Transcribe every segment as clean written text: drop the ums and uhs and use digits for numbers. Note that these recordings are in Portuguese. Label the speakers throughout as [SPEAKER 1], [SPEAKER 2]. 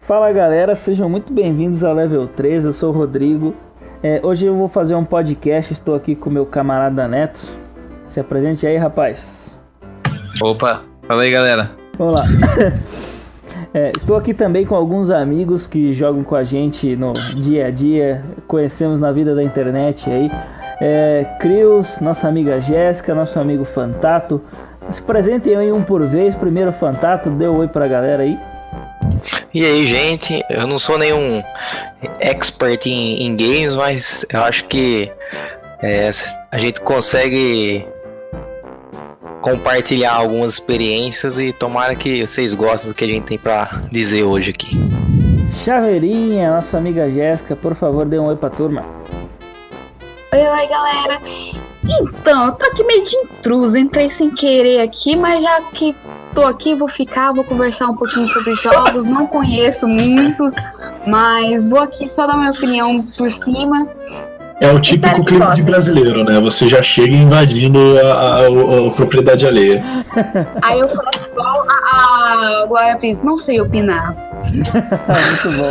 [SPEAKER 1] Fala galera, sejam muito bem-vindos ao Level 3, eu sou o Rodrigo. Hoje eu vou fazer um podcast, estou aqui com o meu camarada Neto. Se apresente aí, rapaz.
[SPEAKER 2] Opa, fala aí galera.
[SPEAKER 1] Vamos lá. Estou aqui também com alguns amigos que jogam com a gente no dia a dia, conhecemos na vida da internet aí. Krios, nossa amiga Jéssica, nosso amigo Fantato. Se apresentem aí um por vez. Primeiro Fantato, dê um oi pra galera aí.
[SPEAKER 3] E aí, gente, eu não sou nenhum expert em games, mas eu acho que a gente consegue compartilhar algumas experiências e tomara que vocês gostem do que a gente tem pra dizer hoje aqui.
[SPEAKER 1] Chaveirinha, nossa amiga Jéssica, por favor, dê um oi pra turma.
[SPEAKER 4] Oi, galera. Então, eu tô aqui meio de intruso, entrei sem querer aqui, mas já que tô aqui, vou conversar um pouquinho sobre jogos, não conheço muitos, mas vou aqui só dar minha opinião por cima.
[SPEAKER 5] É o típico clima de brasileiro, né? Você já chega invadindo a propriedade alheia.
[SPEAKER 4] Aí eu falo só a Glória Pires, não sei opinar.
[SPEAKER 1] Muito bom.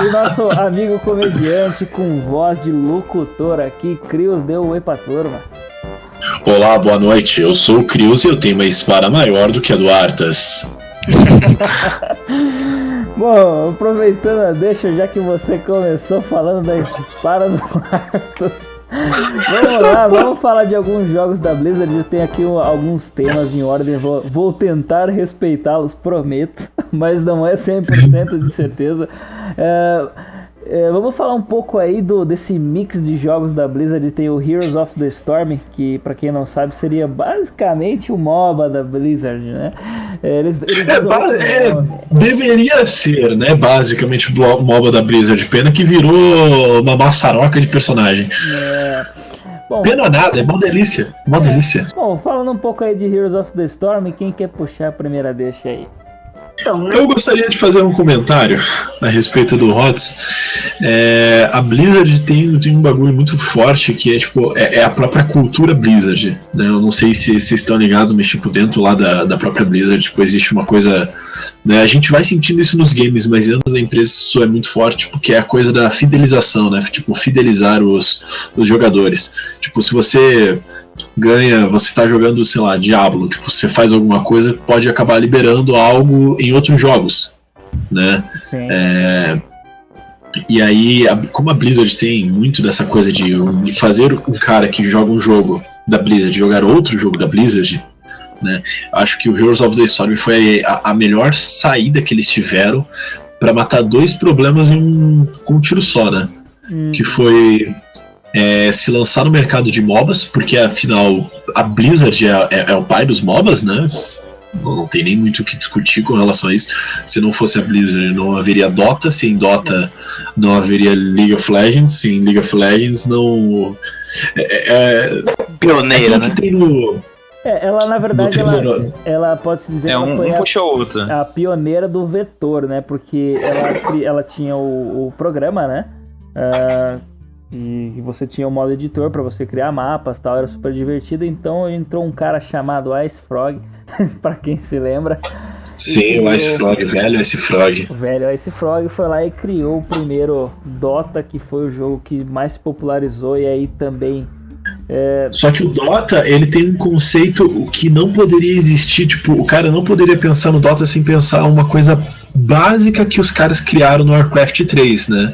[SPEAKER 1] E nosso amigo comediante com voz de locutor aqui, Krios, deu um oi pra turma.
[SPEAKER 5] Olá, boa noite. Eu sou o Krios e eu tenho uma espada maior do que a do Arthas.
[SPEAKER 1] Bom, aproveitando a deixa, já que você começou falando da espada do Arthas, vamos lá, vamos falar de alguns jogos da Blizzard. Eu tenho aqui alguns temas em ordem, vou tentar respeitá-los, prometo, mas não é 100% de certeza. Vamos falar um pouco aí desse mix de jogos da Blizzard. Tem o Heroes of the Storm, que pra quem não sabe seria basicamente o MOBA da Blizzard, né?
[SPEAKER 5] Deveria ser, né? Basicamente o MOBA da Blizzard. Pena que virou uma maçaroca de personagem.
[SPEAKER 1] Bom,
[SPEAKER 5] pena nada, é uma delícia. Uma delícia.
[SPEAKER 1] Bom, falando um pouco aí de Heroes of the Storm, quem quer puxar a primeira deixa aí?
[SPEAKER 5] Eu gostaria de fazer um comentário a respeito do HOTS. A Blizzard tem um bagulho muito forte que é a própria cultura Blizzard, né? Eu não sei se vocês estão ligados, mas dentro lá da própria Blizzard existe uma coisa, né? A gente vai sentindo isso nos games, mas dentro da empresa isso é muito forte, porque é a coisa da fidelização, né? Fidelizar os jogadores. Se você ganha, você tá jogando, sei lá, Diablo, você faz alguma coisa, pode acabar liberando algo em outros jogos, né? E aí, como a Blizzard tem muito dessa coisa de fazer um cara que joga um jogo da Blizzard jogar outro jogo da Blizzard, né? Acho que o Heroes of the Storm foi a melhor saída que eles tiveram para matar dois problemas com um tiro só, né? Que foi se lançar no mercado de MOBAs, porque afinal a Blizzard é o pai dos MOBAs, né? Não tem nem muito o que discutir com relação a isso. Se não fosse a Blizzard, não haveria Dota. Sem Dota, não haveria League of Legends. Sem League of Legends, não.
[SPEAKER 3] Pioneira, né?
[SPEAKER 1] Ela, na verdade, ela pode-se dizer que ela foi a pioneira do vetor, né? Porque ela tinha o programa, né? E você tinha um modo editor para você criar mapas e tal, era super divertido. Então entrou um cara chamado Ice Frog, pra quem se lembra.
[SPEAKER 5] Sim, o Ice Frog, velho Ice Frog.
[SPEAKER 1] O velho Ice Frog foi lá e criou o primeiro Dota, que foi o jogo que mais se popularizou. E aí também
[SPEAKER 5] Só que o Dota, ele tem um conceito que não poderia existir. O cara não poderia pensar no Dota sem pensar uma coisa básica que os caras criaram no Warcraft 3, né?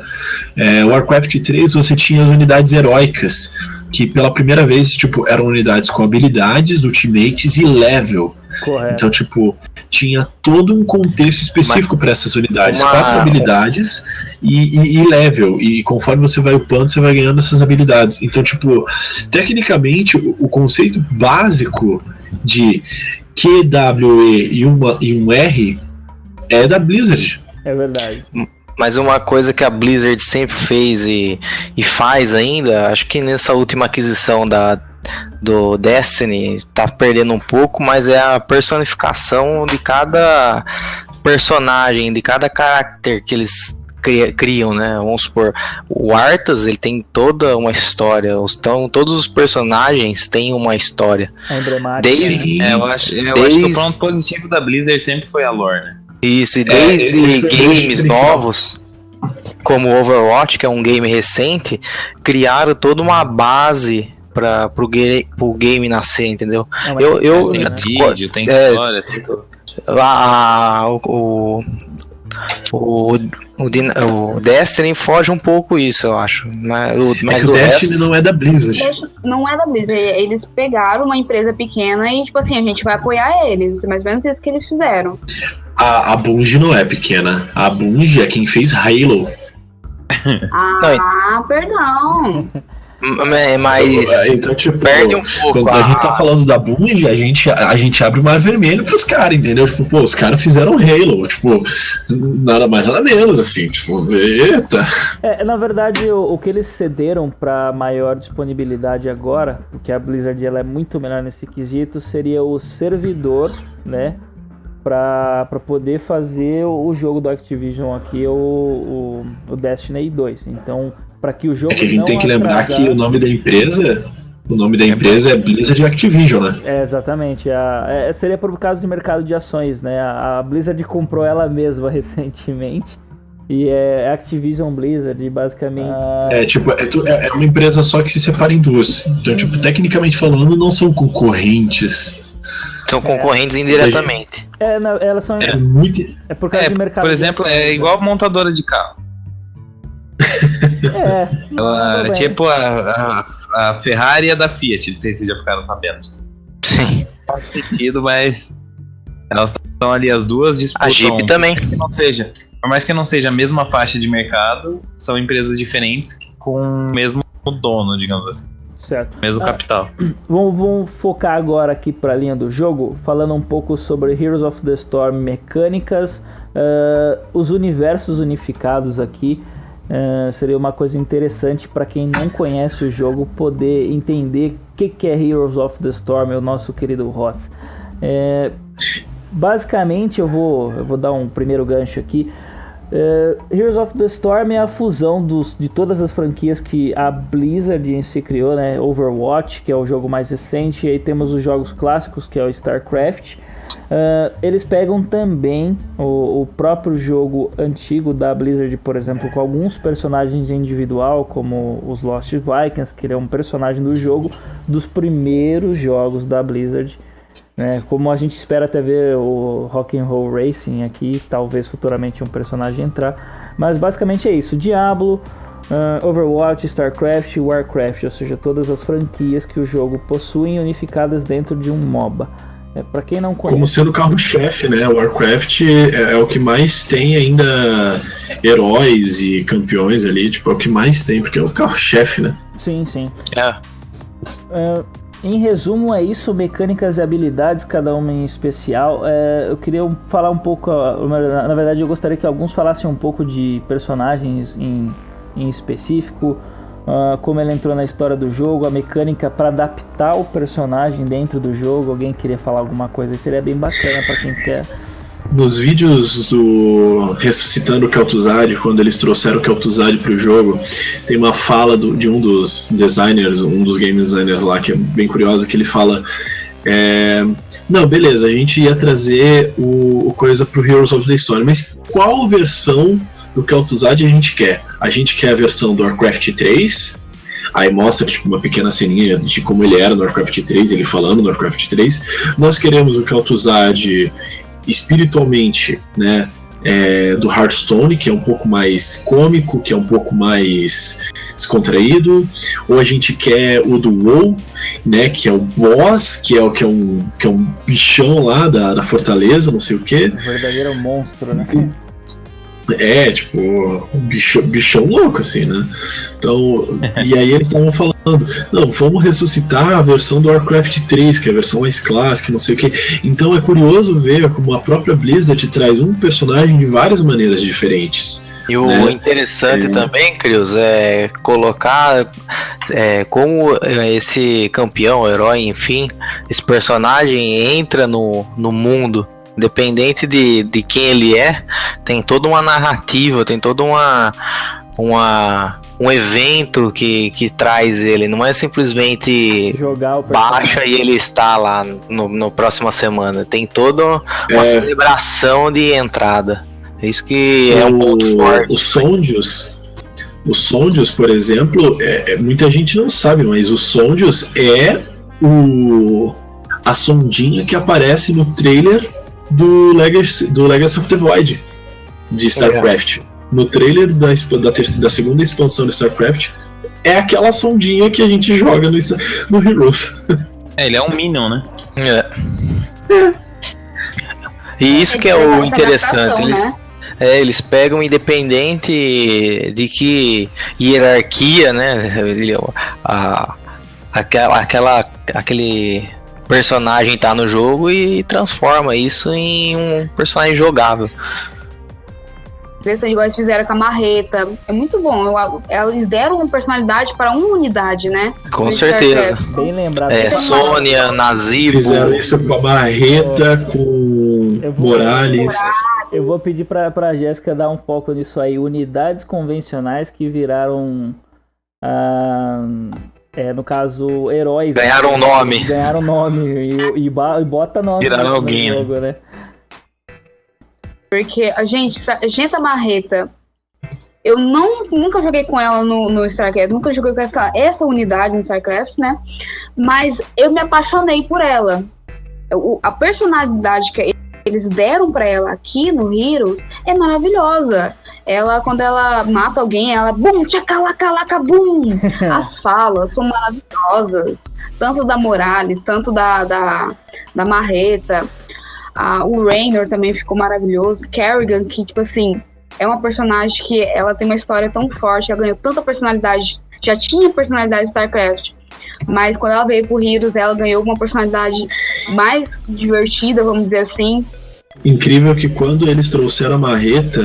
[SPEAKER 5] O Warcraft 3 você tinha as unidades heróicas, que pela primeira vez eram unidades com habilidades, ultimates e level.
[SPEAKER 1] Correto.
[SPEAKER 5] Então, tinha todo um contexto específico para essas unidades, 4 habilidades e level, e conforme você vai upando, você vai ganhando essas habilidades. Então, tecnicamente, o conceito básico de QWE e um R é da Blizzard.
[SPEAKER 1] É verdade.
[SPEAKER 3] Mas uma coisa que a Blizzard sempre fez e faz ainda, acho que nessa última aquisição do Destiny tá perdendo um pouco, mas é a personificação de cada personagem, de cada caráter que eles criam, né? Vamos supor, o Arthas, ele tem toda uma história, então todos os personagens têm uma história.
[SPEAKER 1] É emblemático.
[SPEAKER 2] Eu acho que o ponto positivo da Blizzard sempre foi a lore, né?
[SPEAKER 3] Isso, e desde
[SPEAKER 5] esse foi o
[SPEAKER 3] games
[SPEAKER 5] diferencial.
[SPEAKER 3] novos, como o Overwatch, que é um game recente, criaram toda uma base pro game nascer, entendeu?
[SPEAKER 1] É uma
[SPEAKER 3] Eu
[SPEAKER 2] Tem
[SPEAKER 1] né?
[SPEAKER 2] vídeo, tem
[SPEAKER 3] É.
[SPEAKER 2] história, tem tudo.
[SPEAKER 3] O Destiny foge um pouco isso, eu acho. Mas
[SPEAKER 5] o
[SPEAKER 3] o
[SPEAKER 5] Destiny
[SPEAKER 3] resto,
[SPEAKER 5] não é da Blizzard.
[SPEAKER 4] Não é da Blizzard, eles pegaram uma empresa pequena e, tipo assim, a gente vai apoiar eles. Mais ou menos isso que eles fizeram.
[SPEAKER 5] A Bungie não é pequena. A Bungie é quem fez Halo.
[SPEAKER 4] Perdão.
[SPEAKER 3] mas
[SPEAKER 5] Então, tipo,
[SPEAKER 3] perde um pouco.
[SPEAKER 5] quando a gente tá falando da Bungie, a gente abre o mar vermelho pros caras, entendeu? Tipo, pô, os caras fizeram Halo, tipo, nada mais nada menos, assim, tipo, eita.
[SPEAKER 1] Na verdade, o que eles cederam para maior disponibilidade agora, porque a Blizzard ela é muito melhor nesse quesito, seria o servidor, né? Para poder fazer o jogo do Activision aqui, o Destiny 2. Então, para que o jogo
[SPEAKER 5] É que a gente
[SPEAKER 1] não
[SPEAKER 5] tem que lembrar
[SPEAKER 1] atrasar-
[SPEAKER 5] que o nome da empresa é Blizzard Activision, né?
[SPEAKER 1] Exatamente. Seria por causa de mercado de ações, né? A Blizzard comprou ela mesma recentemente. E é Activision Blizzard, basicamente.
[SPEAKER 5] É uma empresa só que se separa em duas. Então, tipo, tecnicamente falando, não são concorrentes.
[SPEAKER 3] São concorrentes indiretamente.
[SPEAKER 1] Elas são.
[SPEAKER 5] É muito.
[SPEAKER 1] É por causa de mercado
[SPEAKER 2] Por
[SPEAKER 1] de
[SPEAKER 2] exemplo,
[SPEAKER 1] ações,
[SPEAKER 2] é igual montadora de carro. Ela,
[SPEAKER 1] tudo bem.
[SPEAKER 2] tipo a Ferrari é da Fiat, não sei se vocês já ficaram sabendo disso.
[SPEAKER 3] Sim.
[SPEAKER 2] Faz sentido, mas elas estão ali as duas disputam.
[SPEAKER 3] A Jeep também.
[SPEAKER 2] Por mais que não seja a mesma faixa de mercado, são empresas diferentes com o mesmo dono, digamos assim.
[SPEAKER 1] Certo.
[SPEAKER 2] Mesmo capital.
[SPEAKER 1] Vamos focar agora aqui para a linha do jogo, falando um pouco sobre Heroes of the Storm, mecânicas, os universos unificados aqui. Seria uma coisa interessante para quem não conhece o jogo poder entender o que é Heroes of the Storm, o nosso querido HOTS. Basicamente, eu vou dar um primeiro gancho aqui. Heroes of the Storm é a fusão de todas as franquias que a Blizzard em si criou, né? Overwatch, que é o jogo mais recente, e aí temos os jogos clássicos, que é o StarCraft. Eles pegam também o próprio jogo antigo da Blizzard, por exemplo, com alguns personagens individual, como os Lost Vikings, que ele é um personagem do jogo dos primeiros jogos da Blizzard. Como a gente espera até ver o Rock'n'Roll Racing aqui, talvez futuramente um personagem entrar, mas basicamente é isso: Diablo, Overwatch, StarCraft e Warcraft, ou seja, todas as franquias que o jogo possui unificadas dentro de um MOBA. Para quem não conhece,
[SPEAKER 5] Como sendo o carro-chefe, né? O Warcraft é o que mais tem ainda heróis e campeões ali, tipo, é o que mais tem, porque é o carro-chefe, né?
[SPEAKER 1] Sim.
[SPEAKER 3] É.
[SPEAKER 1] Em resumo, é isso: mecânicas e habilidades, cada uma em especial. Eu queria falar um pouco, na verdade eu gostaria que alguns falassem um pouco de personagens em específico, como ele entrou na história do jogo, a mecânica para adaptar o personagem dentro do jogo. Alguém queria falar alguma coisa? Seria bem bacana para quem quer.
[SPEAKER 5] Nos vídeos do Ressuscitando o Kel'Thuzad, quando eles trouxeram o Kel'Thuzad pro jogo, tem uma fala de um dos designers, um dos game designers lá, que é bem curiosa, que ele fala: não, beleza, a gente ia trazer o coisa pro Heroes of the Storm, mas qual versão do Kel'Thuzad a gente quer? A gente quer a versão do Warcraft 3. Aí mostra tipo, uma pequena ceninha de como ele era no Warcraft 3, ele falando no Warcraft 3. Nós queremos o Kel'Thuzad espiritualmente, né, do Hearthstone, que é um pouco mais cômico, que é um pouco mais descontraído, ou a gente quer o do WoW, né, que é o boss, que é um bichão lá da fortaleza, não sei o que.
[SPEAKER 1] Um verdadeiro monstro, né?
[SPEAKER 5] Tipo, um bichão louco, assim, né? Então, e aí eles estavam falando: não, vamos ressuscitar a versão do Warcraft 3, que é a versão mais clássica, não sei o que. Então é curioso ver como a própria Blizzard traz um personagem de várias maneiras diferentes.
[SPEAKER 3] E o interessante também, Crios, é colocar como esse campeão, herói, enfim, esse personagem entra no mundo. Independente de quem ele é, tem toda uma narrativa, tem toda um um evento que traz ele, não é simplesmente
[SPEAKER 1] Jogar o personagem.
[SPEAKER 3] baixa e ele está lá no próxima semana. Tem toda uma celebração de entrada. É isso que é um ponto forte.
[SPEAKER 5] Os Sondios, por exemplo, muita gente não sabe, mas os Sondios é a sondinha que aparece no trailer do Legacy of the Void de StarCraft. No trailer da segunda expansão de StarCraft, é aquela sondinha que a gente joga no Heroes.
[SPEAKER 2] Ele é um Minion, né?
[SPEAKER 3] E isso que é o interessante. Eles pegam independente de que hierarquia, né? Aquele personagem tá no jogo e transforma isso em um personagem jogável.
[SPEAKER 4] Esse negócio que fizeram com a Marreta. É muito bom. Eles deram uma personalidade para uma unidade, né?
[SPEAKER 3] Com certeza.
[SPEAKER 1] Bem lembrado.
[SPEAKER 3] Sônia, Nazibo.
[SPEAKER 5] Fizeram isso com a Marreta, com Morales.
[SPEAKER 1] Eu vou pedir pra Jéssica dar um foco nisso aí. Unidades convencionais que viraram, no caso, heróis.
[SPEAKER 3] Ganharam nome.
[SPEAKER 1] Ganharam nome e bota nome
[SPEAKER 2] Viraram alguém,
[SPEAKER 1] no jogo, né?
[SPEAKER 4] Porque a gente a Marreta, eu nunca joguei com ela no StarCraft, nunca joguei com essa unidade no StarCraft, né? Mas eu me apaixonei por ela. A personalidade que eles deram pra ela aqui no Heroes é maravilhosa. Ela, quando ela mata alguém, ela bum, tchacalaca, bum. As falas são maravilhosas, tanto da Morales, tanto da Marreta. O Raynor também ficou maravilhoso. Kerrigan, que tipo assim, é uma personagem que ela tem uma história tão forte, ela ganhou tanta personalidade, já tinha personalidade de StarCraft, mas quando ela veio pro Heroes, ela ganhou uma personalidade mais divertida, vamos dizer assim.
[SPEAKER 5] Incrível que quando eles trouxeram a Marreta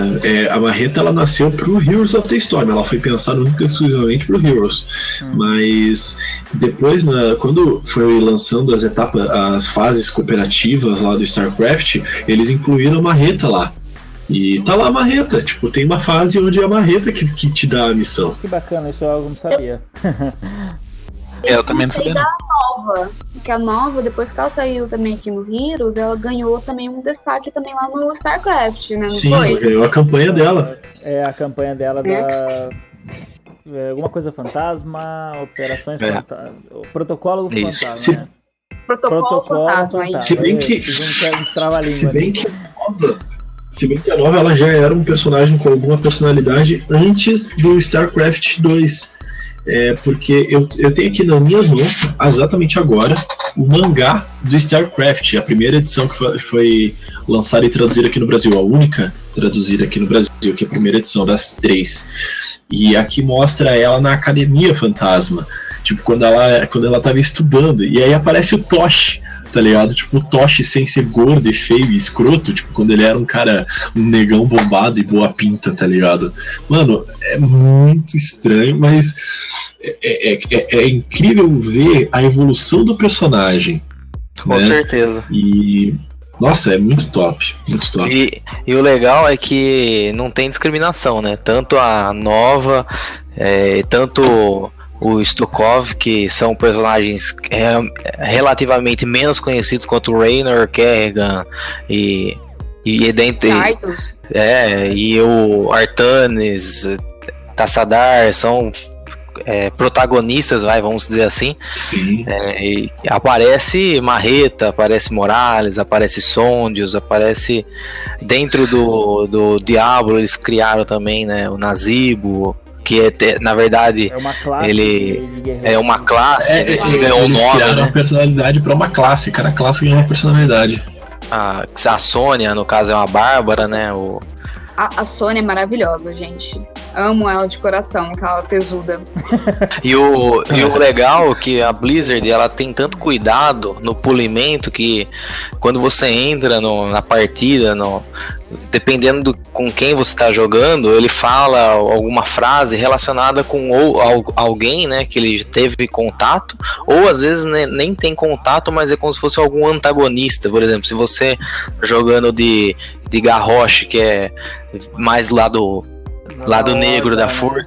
[SPEAKER 5] ela nasceu pro Heroes of the Storm, ela foi pensada única e exclusivamente pro Heroes. Mas depois, quando foi lançando as fases cooperativas lá do StarCraft, eles incluíram a Marreta lá. E tá lá a Marreta, tipo, tem uma fase onde é a Marreta que te dá a missão.
[SPEAKER 1] Que bacana, isso eu não sabia.
[SPEAKER 2] Eu também não sabia.
[SPEAKER 4] Da nova, que a nova, depois que ela saiu também aqui no Heroes, ela ganhou também um destaque também lá no StarCraft, né? Não
[SPEAKER 5] Sim,
[SPEAKER 4] foi?
[SPEAKER 5] ela ganhou a campanha dela.
[SPEAKER 1] A campanha dela alguma coisa fantasma, operações fantasma, protocolo do fantasma, né?
[SPEAKER 4] Protocolo fantasma.
[SPEAKER 5] Se bem que a nova ela já era um personagem com alguma personalidade antes do StarCraft 2. Porque eu tenho aqui nas minhas mãos, exatamente agora, o mangá do StarCraft, a primeira edição que foi lançada e traduzida aqui no Brasil, a única traduzida aqui no Brasil, que é a primeira edição das 3. E aqui mostra ela na Academia Fantasma, tipo, quando ela tava estudando, e aí aparece o Tosh, tá ligado? Tipo, o Tosh sem ser gordo e feio e escroto, tipo, quando ele era um negão bombado e boa pinta, tá ligado? Mano, é muito estranho, mas é incrível ver a evolução do personagem.
[SPEAKER 3] Com certeza.
[SPEAKER 5] E nossa, é muito top, muito top.
[SPEAKER 3] E o legal é que não tem discriminação, né? Tanto a nova, tanto o Stukov, que são personagens relativamente menos conhecidos quanto o Raynor, Kerrigan e o Artanis, Tassadar, são protagonistas, vamos dizer assim.
[SPEAKER 5] Sim.
[SPEAKER 3] E aparece Marreta, aparece Morales, aparece Sondios, aparece dentro do Diablo, eles criaram também, né, o Nazibo, que na verdade
[SPEAKER 1] uma classe,
[SPEAKER 3] ele é uma classe, ele ganhou um nome,
[SPEAKER 5] criaram uma personalidade para uma classe, cada classe ganhou uma personalidade.
[SPEAKER 3] A Sônia, no caso, é uma bárbara, né?
[SPEAKER 4] A Sônia é maravilhosa, gente. Amo ela de coração, aquela tesuda.
[SPEAKER 3] E o legal é que a Blizzard, ela tem tanto cuidado no polimento que quando você entra na partida, dependendo com quem você está jogando, ele fala alguma frase relacionada com alguém, né, que ele teve contato, ou às vezes nem tem contato, mas é como se fosse algum antagonista. Por exemplo, se você jogando de Garrosh, que é mais lado negro da força,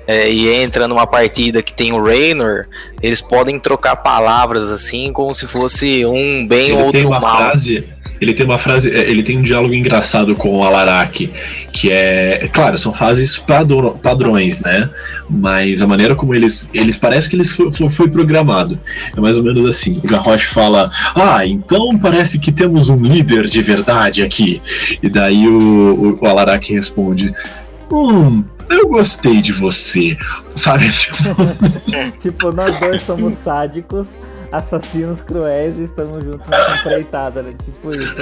[SPEAKER 3] e entra numa partida que tem o Raynor, eles podem trocar palavras assim, como se fosse um bem ou outro mal.
[SPEAKER 5] Ele tem uma frase, ele tem um diálogo engraçado com o Alarak, que claro, são frases padrões, né? Mas a maneira como eles parece que eles foi programado. É mais ou menos assim. O Garrosh fala: então parece que temos um líder de verdade aqui. E daí o Alarak responde: eu gostei de você, sabe?
[SPEAKER 1] Tipo, nós dois somos sádicos, assassinos cruéis e estamos juntos nessa empreitada, né? Tipo isso.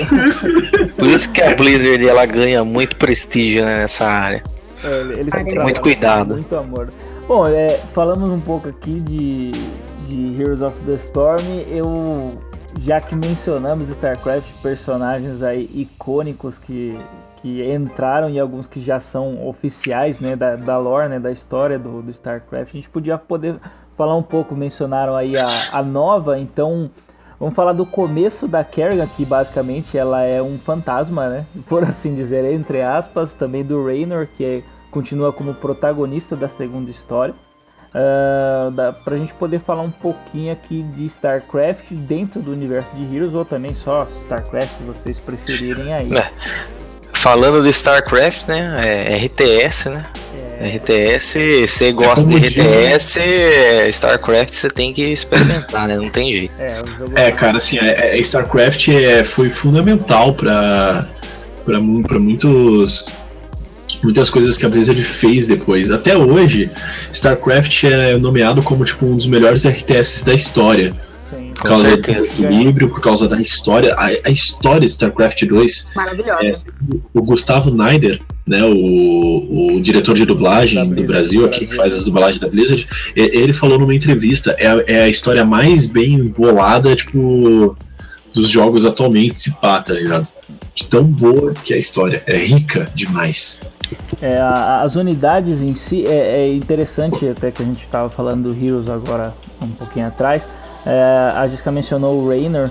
[SPEAKER 3] Por isso que a Blizzard ela ganha muito prestígio, né, nessa área.
[SPEAKER 1] Eles
[SPEAKER 3] muito cuidado.
[SPEAKER 1] Muito amor. Bom, falamos um pouco aqui de Heroes of the Storm. Já que mencionamos StarCraft, personagens aí icônicos que entraram e alguns que já são oficiais, né, da lore, né, da história do StarCraft, a gente poder falar um pouco, mencionaram aí a nova, então vamos falar do começo da Kerrigan, que basicamente ela é um fantasma, né, por assim dizer, entre aspas, também do Raynor, que continua como protagonista da segunda história. Pra gente poder falar um pouquinho aqui de StarCraft dentro do universo de Heroes, ou também só StarCraft, se vocês preferirem aí.
[SPEAKER 3] Falando de StarCraft, né, RTS, né? RTS, você gosta de RTS, StarCraft você tem que experimentar, né? Não tem jeito.
[SPEAKER 5] Cara, assim, StarCraft foi fundamental para muitas coisas que a Blizzard fez depois. Até hoje, StarCraft é nomeado como tipo um dos melhores RTS da história.
[SPEAKER 1] Sim.
[SPEAKER 5] Por causa do equilíbrio, por causa da história. A história de StarCraft 2.
[SPEAKER 4] Maravilhosa.
[SPEAKER 5] O Gustavo Snyder, né, o diretor de dublagem do Brasil, aqui, que faz as dublagens da Blizzard, ele falou numa entrevista, é a história mais bem bolada, tipo, dos jogos atualmente, se pá, tá ligado? De tão boa que é a história, é rica demais.
[SPEAKER 1] As unidades em si, é interessante, até que a gente estava falando do Heroes agora, um pouquinho atrás, a Jessica mencionou o Raynor,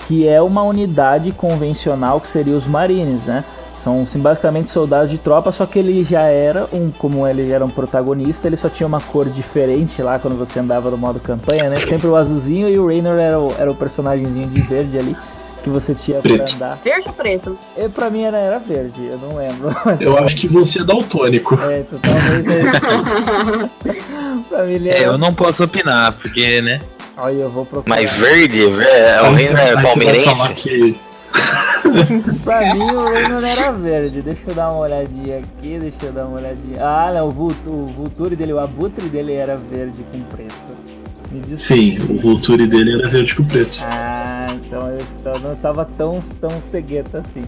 [SPEAKER 1] que é uma unidade convencional que seria os Marines, né? São basicamente soldados de tropa, só que ele já era como ele era um protagonista, ele só tinha uma cor diferente lá quando você andava no modo campanha, né? Sempre o azulzinho, e o Raynor era o personagemzinho de verde ali que você tinha pra andar.
[SPEAKER 4] Verde ou preto?
[SPEAKER 1] Pra mim era verde, eu não lembro.
[SPEAKER 5] Eu acho que você é daltônico.
[SPEAKER 1] Então talvez pra mim
[SPEAKER 2] eu não posso opinar, porque, né?
[SPEAKER 1] Olha, eu vou procurar.
[SPEAKER 3] Mas verde? O Raynor é palmeirense?
[SPEAKER 1] Pra mim o Raynor era verde. Deixa eu dar uma olhadinha aqui, não, o Vulture dele, o abutre dele era verde com preto.
[SPEAKER 5] Sim, o Vulture dele era verde com preto.
[SPEAKER 1] Então eu não estava tão cegueta assim.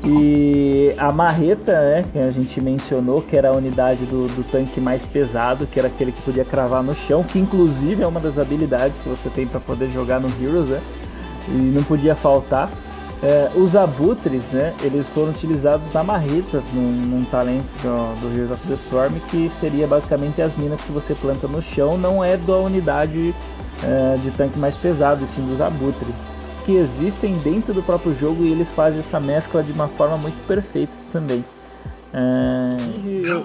[SPEAKER 1] E a marreta, né, que a gente mencionou, que era a unidade do tanque mais pesado, que era aquele que podia cravar no chão, que inclusive é uma das habilidades que você tem para poder jogar no Heroes, né? E não podia faltar. Os abutres, né, eles foram utilizados na marreta, num talento do Heroes of the Storm, que seria basicamente as minas que você planta no chão, não é da unidade de tanque mais pesado, e sim dos abutres, que existem dentro do próprio jogo, e eles fazem essa mescla de uma forma muito perfeita também.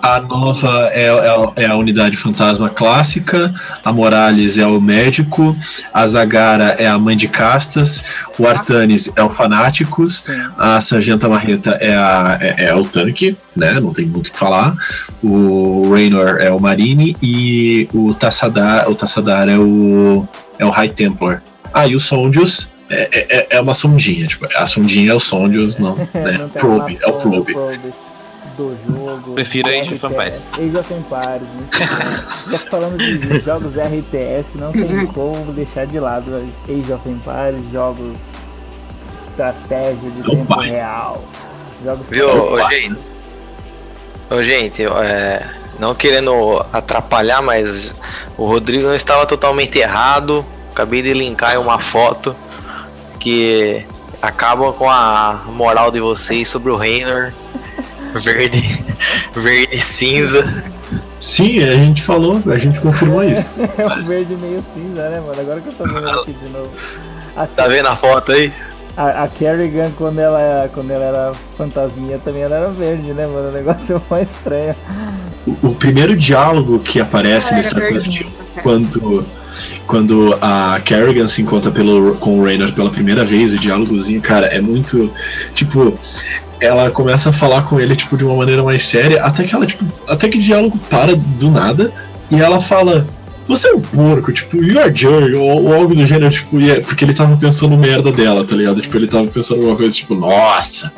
[SPEAKER 5] A nova é a unidade fantasma clássica, a Morales é o médico, a Zagara é a mãe de castas, o Artanis é o fanáticos, a Sargenta Marreta é o tanque, né? Não tem muito o que falar. O Raynor é o Marine e o Tassadar é o High Templar. E o Sondius é uma sondinha, tipo, a sondinha é o Sondius, não, né? Probe, é o Probe.
[SPEAKER 1] Do jogo.
[SPEAKER 2] Prefiro Age of Empires.
[SPEAKER 1] Age of Empires, já falando de jogos RTS, não tem como deixar de lado Age of Empires, jogos estratégia de tempo real. Jogos.
[SPEAKER 3] Viu, gente, não querendo atrapalhar, mas o Rodrigo não estava totalmente errado. Acabei de linkar uma foto que acaba com a moral de vocês sobre o Raynor. Verde e cinza.
[SPEAKER 5] Sim, a gente falou, a gente confirmou isso.
[SPEAKER 1] É um verde meio cinza, né, mano? Agora que eu tô vendo aqui de novo.
[SPEAKER 3] Tá vendo a foto aí?
[SPEAKER 1] A Kerrigan, quando ela era fantasminha, também ela era verde, né, mano? O negócio é mais estranho.
[SPEAKER 5] o primeiro diálogo que aparece no StarCraft quando a Kerrigan se encontra com o Raynor pela primeira vez, o diálogozinho, cara, é muito, tipo, ela começa a falar com ele, tipo, de uma maneira mais séria, até que o diálogo para do nada, e ela fala, você é um porco, tipo, you are Jerry, ou algo do gênero, tipo, porque ele tava pensando merda dela, tá ligado? Tipo, ele tava pensando uma coisa, tipo, nossa,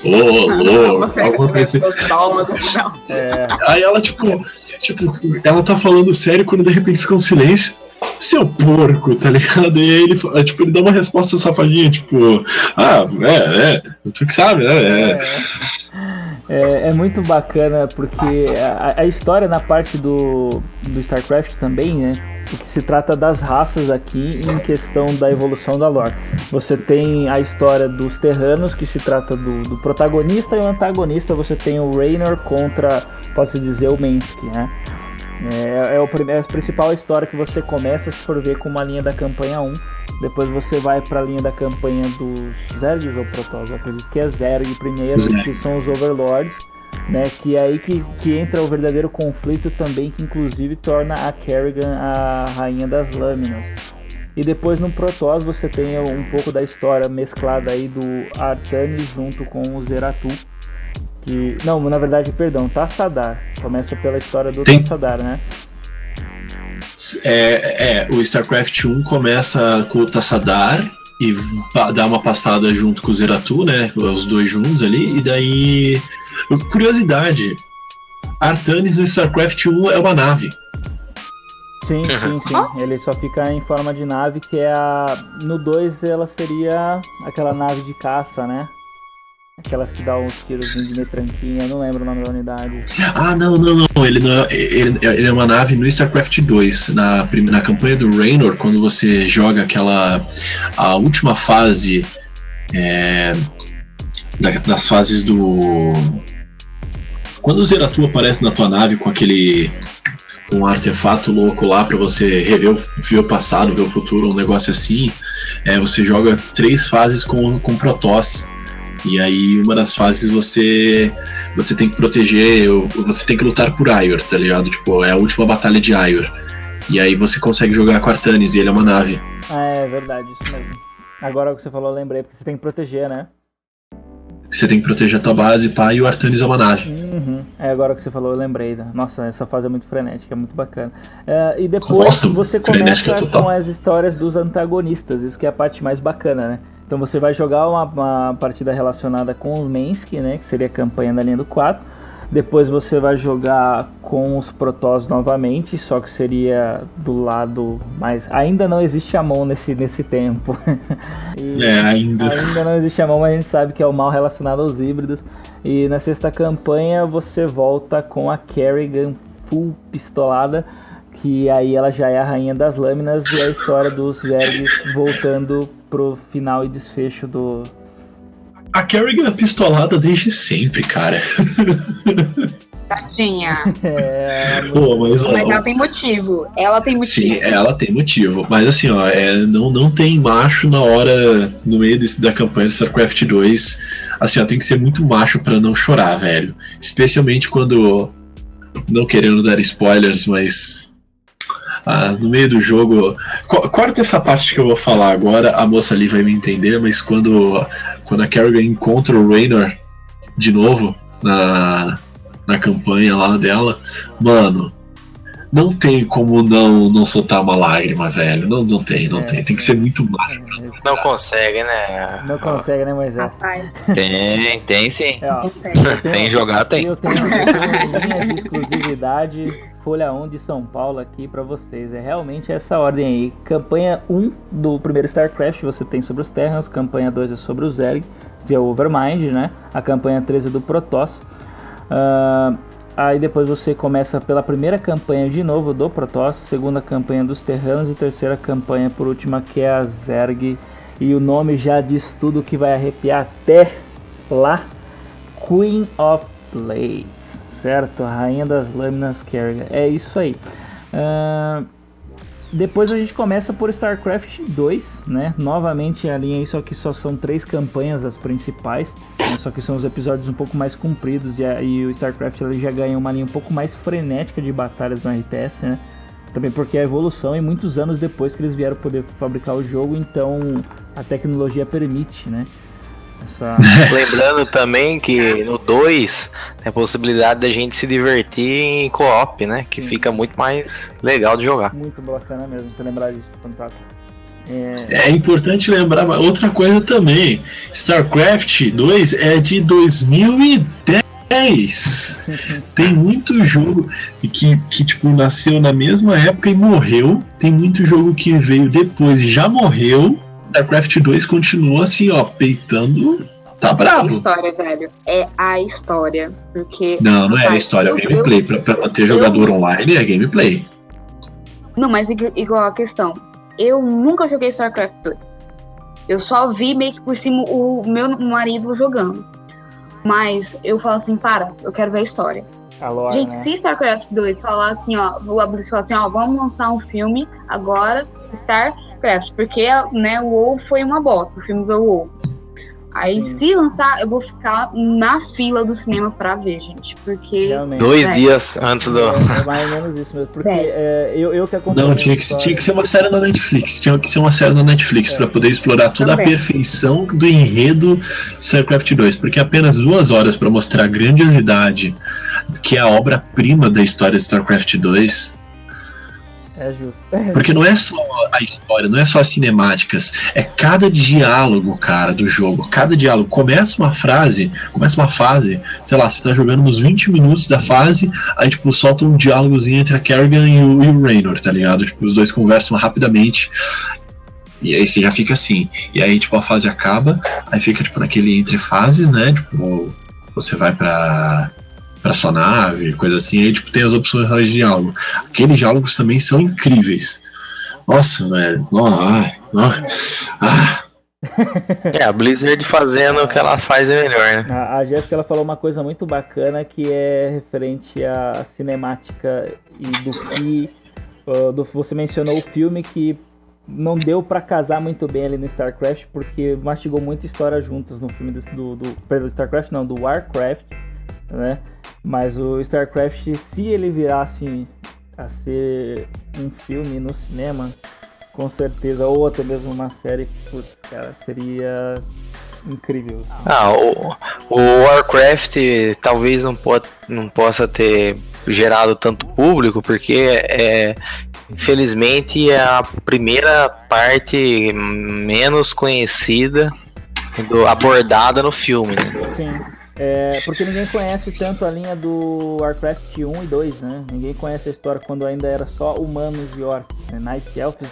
[SPEAKER 5] louco, alguma coisa assim. Aí ela, tipo, ela tá falando sério quando de repente fica um silêncio. Seu porco, tá ligado? E aí ele dá uma resposta safadinha, tipo, tu que sabe, né?
[SPEAKER 1] É muito bacana porque a história na parte do StarCraft também, né? Porque se trata das raças aqui em questão da evolução da lore. Você tem a história dos Terranos, que se trata do protagonista e o antagonista. Você tem o Raynor contra, posso dizer, o Mensky, né? É a principal história que você começa, se for ver, com uma linha da campanha 1. Depois você vai para a linha da campanha dos Zergs ou Protoss, eu acredito que é Zerg primeiro, que são os Overlords, né? Que é aí que entra o verdadeiro conflito também, que inclusive torna a Kerrigan a rainha das lâminas. E depois no Protoss você tem um pouco da história mesclada aí do Artanis junto com o Zeratul. Não, na verdade, perdão, Tassadar. Começa pela história do Tassadar, né?
[SPEAKER 5] O StarCraft 1 começa com o Tassadar e dá uma passada junto com o Zeratul, né? Os dois juntos ali, e daí... Curiosidade, Artanis no StarCraft 1 é uma nave.
[SPEAKER 1] Sim. Ele só fica em forma de nave, que é no 2 ela seria aquela nave de caça, né? Aquelas que dão uns tiros de metranquinha, não lembro o nome da unidade.
[SPEAKER 5] Não. Ele é uma nave no StarCraft 2. Na campanha do Raynor, quando você joga a última fase das fases do... Quando o Zeratul aparece na tua nave com um artefato louco lá pra você ver o passado, ver o futuro, um negócio assim, você joga 3 fases com Protoss. E aí uma das fases você tem que proteger, você tem que lutar por Aiur, tá ligado? Tipo, é a última batalha de Aiur. E aí você consegue jogar com Artanis e ele é uma nave.
[SPEAKER 1] É verdade, isso mesmo. Agora o que você falou eu lembrei, porque você tem que proteger, né?
[SPEAKER 5] Você tem que proteger a tua base, pá, e o Artanis é uma nave.
[SPEAKER 1] Agora o que você falou eu lembrei. Nossa, essa fase é muito frenética, é muito bacana. E depois você começa com as histórias dos antagonistas, isso que é a parte mais bacana, né? Então você vai jogar uma partida relacionada com o Mensky, né, que seria a campanha da linha do 4. Depois você vai jogar com os Protoss novamente, só que seria do lado mais... Ainda não existe a mão nesse tempo.
[SPEAKER 5] Ainda
[SPEAKER 1] não existe a mão, mas a gente sabe que é o mal relacionado aos híbridos. E na sexta campanha você volta com a Kerrigan full pistolada, que aí ela já é a rainha das lâminas, e a história dos Zergs voltando pro final e desfecho do...
[SPEAKER 5] A Kerrigan é pistolada desde sempre, cara.
[SPEAKER 4] Tadinha.
[SPEAKER 5] Mas
[SPEAKER 4] ela tem motivo.
[SPEAKER 5] Sim, ela tem motivo. Mas assim, ó, não tem macho no meio da campanha do StarCraft 2. Assim, ó, tem que ser muito macho pra não chorar, velho. Especialmente quando... Não querendo dar spoilers, mas... no meio do jogo... Corta essa parte que eu vou falar agora, a moça ali vai me entender, mas quando a Kerrigan encontra o Raynor de novo na campanha lá dela, mano, não tem como não soltar uma lágrima, velho. Não tem. Tem que ser muito macho.
[SPEAKER 3] Não consegue, né?
[SPEAKER 1] Não consegue, né, Moisés?
[SPEAKER 2] Tem sim. Tem jogar, tem.
[SPEAKER 1] Eu tenho linha de exclusividade Folha 1 de São Paulo aqui pra vocês. É realmente essa ordem aí. Campanha 1 do primeiro StarCraft você tem sobre os Terrans. Campanha 2 é sobre o Zerg, que é o Overmind, né? A campanha 3 é do Protoss. Aí depois você começa pela primeira campanha de novo do Protoss, segunda campanha dos Terranos e terceira campanha por última, que é a Zerg. E o nome já diz tudo, que vai arrepiar até lá. Queen of Blades, certo? A rainha das lâminas Kerrigan. É isso aí. Depois a gente começa por StarCraft 2, né? Novamente a linha aí, só que só são 3 campanhas as principais, né? Só que são os episódios um pouco mais compridos e o StarCraft ele já ganha uma linha um pouco mais frenética de batalhas no RTS, né? Também porque é a evolução e muitos anos depois que eles vieram poder fabricar o jogo, então a tecnologia permite, né?
[SPEAKER 3] Lembrando também que no 2 tem a possibilidade da gente se divertir em co-op, né? Que fica muito mais legal de jogar.
[SPEAKER 1] Muito bacana mesmo, você lembrar disso, fantástico.
[SPEAKER 5] É importante lembrar outra coisa também. StarCraft 2 é de 2010. Tem muito jogo que tipo, nasceu na mesma época e morreu. Tem muito jogo que veio depois e já morreu. StarCraft 2 continua assim, ó, peitando. Tá bravo.
[SPEAKER 4] É a história, velho. É a história. Porque.
[SPEAKER 5] Não é a história, é o gameplay. Pra manter jogador online é gameplay.
[SPEAKER 4] Não, mas igual a questão. Eu nunca joguei StarCraft 2. Eu só vi meio que por cima o meu marido jogando. Mas eu falo assim, eu quero ver a história.
[SPEAKER 1] Lore,
[SPEAKER 4] gente,
[SPEAKER 1] né?
[SPEAKER 4] se StarCraft 2 falar assim, ó, a Blizzard falar assim, ó, vamos lançar um filme agora, StarCraft, porque, né, o WoW foi uma bosta, o filme do WoW. Aí, se lançar, eu vou ficar na fila do cinema pra ver, gente, porque...
[SPEAKER 1] Realmente.
[SPEAKER 3] 2 dias antes do...
[SPEAKER 1] É mais ou menos isso mesmo, porque eu que acompanho...
[SPEAKER 5] Não, tinha que ser uma série na Netflix. Tinha que ser uma série na Netflix pra poder explorar toda a perfeição do enredo de StarCraft 2. Porque apenas 2 horas pra mostrar a grandiosidade que é a obra-prima da história de StarCraft 2...
[SPEAKER 1] É justo.
[SPEAKER 5] Porque não é só a história, não é só as cinemáticas, é cada diálogo, cara, do jogo. Cada diálogo. Começa uma fase, sei lá, você tá jogando uns 20 minutos da fase, aí tipo, solta um diálogozinho entre a Kerrigan e o Raynor, tá ligado? Tipo, os dois conversam rapidamente. E aí você já fica assim. E aí, tipo, a fase acaba, aí fica, tipo, naquele entre fases, né? Tipo, você vai pra sua nave, coisa assim, aí tipo, tem as opções de diálogo. Aqueles diálogos também são incríveis. Nossa, velho.
[SPEAKER 3] A Blizzard fazendo o que ela faz é melhor, né?
[SPEAKER 1] A Jéssica ela falou uma coisa muito bacana que é referente à cinemática e do que você mencionou o filme que não deu pra casar muito bem ali no StarCraft porque mastigou muita história juntas no filme do StarCraft, não, do Warcraft, né? Mas o StarCraft, se ele virasse a ser um filme no cinema, com certeza, ou até mesmo uma série, putz, cara, seria incrível.
[SPEAKER 3] O Warcraft talvez não possa ter gerado tanto público, porque infelizmente é a primeira parte menos conhecida abordada no filme, né?
[SPEAKER 1] Sim. Porque ninguém conhece tanto a linha do Warcraft 1 e 2, né? Ninguém conhece a história quando ainda era só humanos e orcs, né? Night Elves.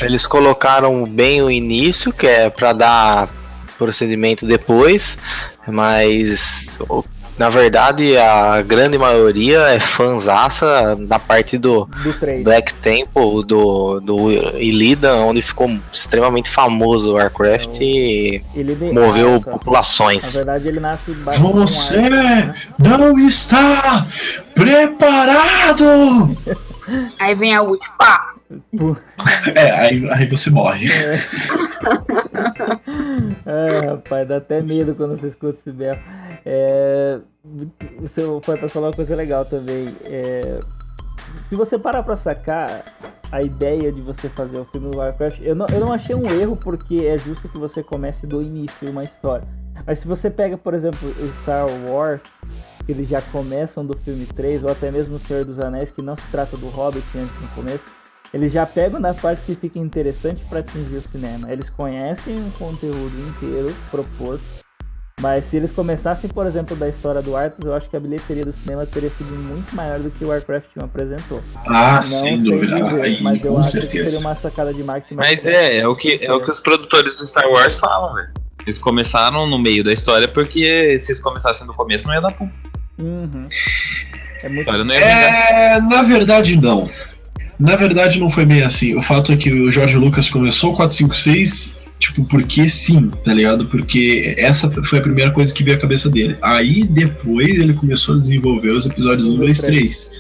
[SPEAKER 3] Eles colocaram bem o início, que é pra dar procedimento depois, mas na verdade a grande maioria é fãzaça da parte do Black Temple, do Illidan, onde ficou extremamente famoso o Warcraft e moveu populações.
[SPEAKER 1] Na verdade ele nasce
[SPEAKER 5] Você não está preparado!
[SPEAKER 4] Aí vem a ult, pá!
[SPEAKER 5] Aí você morre.
[SPEAKER 1] Rapaz, dá até medo quando você escuta esse berro. Você foi pra falar uma coisa legal também. Se você parar pra sacar a ideia de você fazer o filme do Warcraft, eu não achei um erro, porque é justo que você comece do início uma história. Mas se você pega, por exemplo, o Star Wars, que eles já começam do filme 3, ou até mesmo o Senhor dos Anéis, que não se trata do Hobbit antes no começo, eles já pegam na parte que fica interessante para atingir o cinema. Eles conhecem o conteúdo inteiro proposto, mas se eles começassem, por exemplo, da história do Arthas, eu acho que a bilheteria do cinema teria sido muito maior do que o Warcraft 1 apresentou.
[SPEAKER 5] Sem dúvida.
[SPEAKER 1] Mas eu acho
[SPEAKER 5] certeza.
[SPEAKER 1] que seria uma sacada de marketing.
[SPEAKER 2] Mas é o que os produtores do Star Wars falam, velho. Eles começaram no meio da história porque se eles começassem do começo não ia dar pum.
[SPEAKER 1] Uhum.
[SPEAKER 5] Na verdade não. Na verdade não foi bem assim. O fato é que o George Lucas começou o 456, tipo, porque sim, tá ligado? Porque essa foi a primeira coisa que veio à cabeça dele. Aí depois ele começou a desenvolver os episódios 1, 2, 3.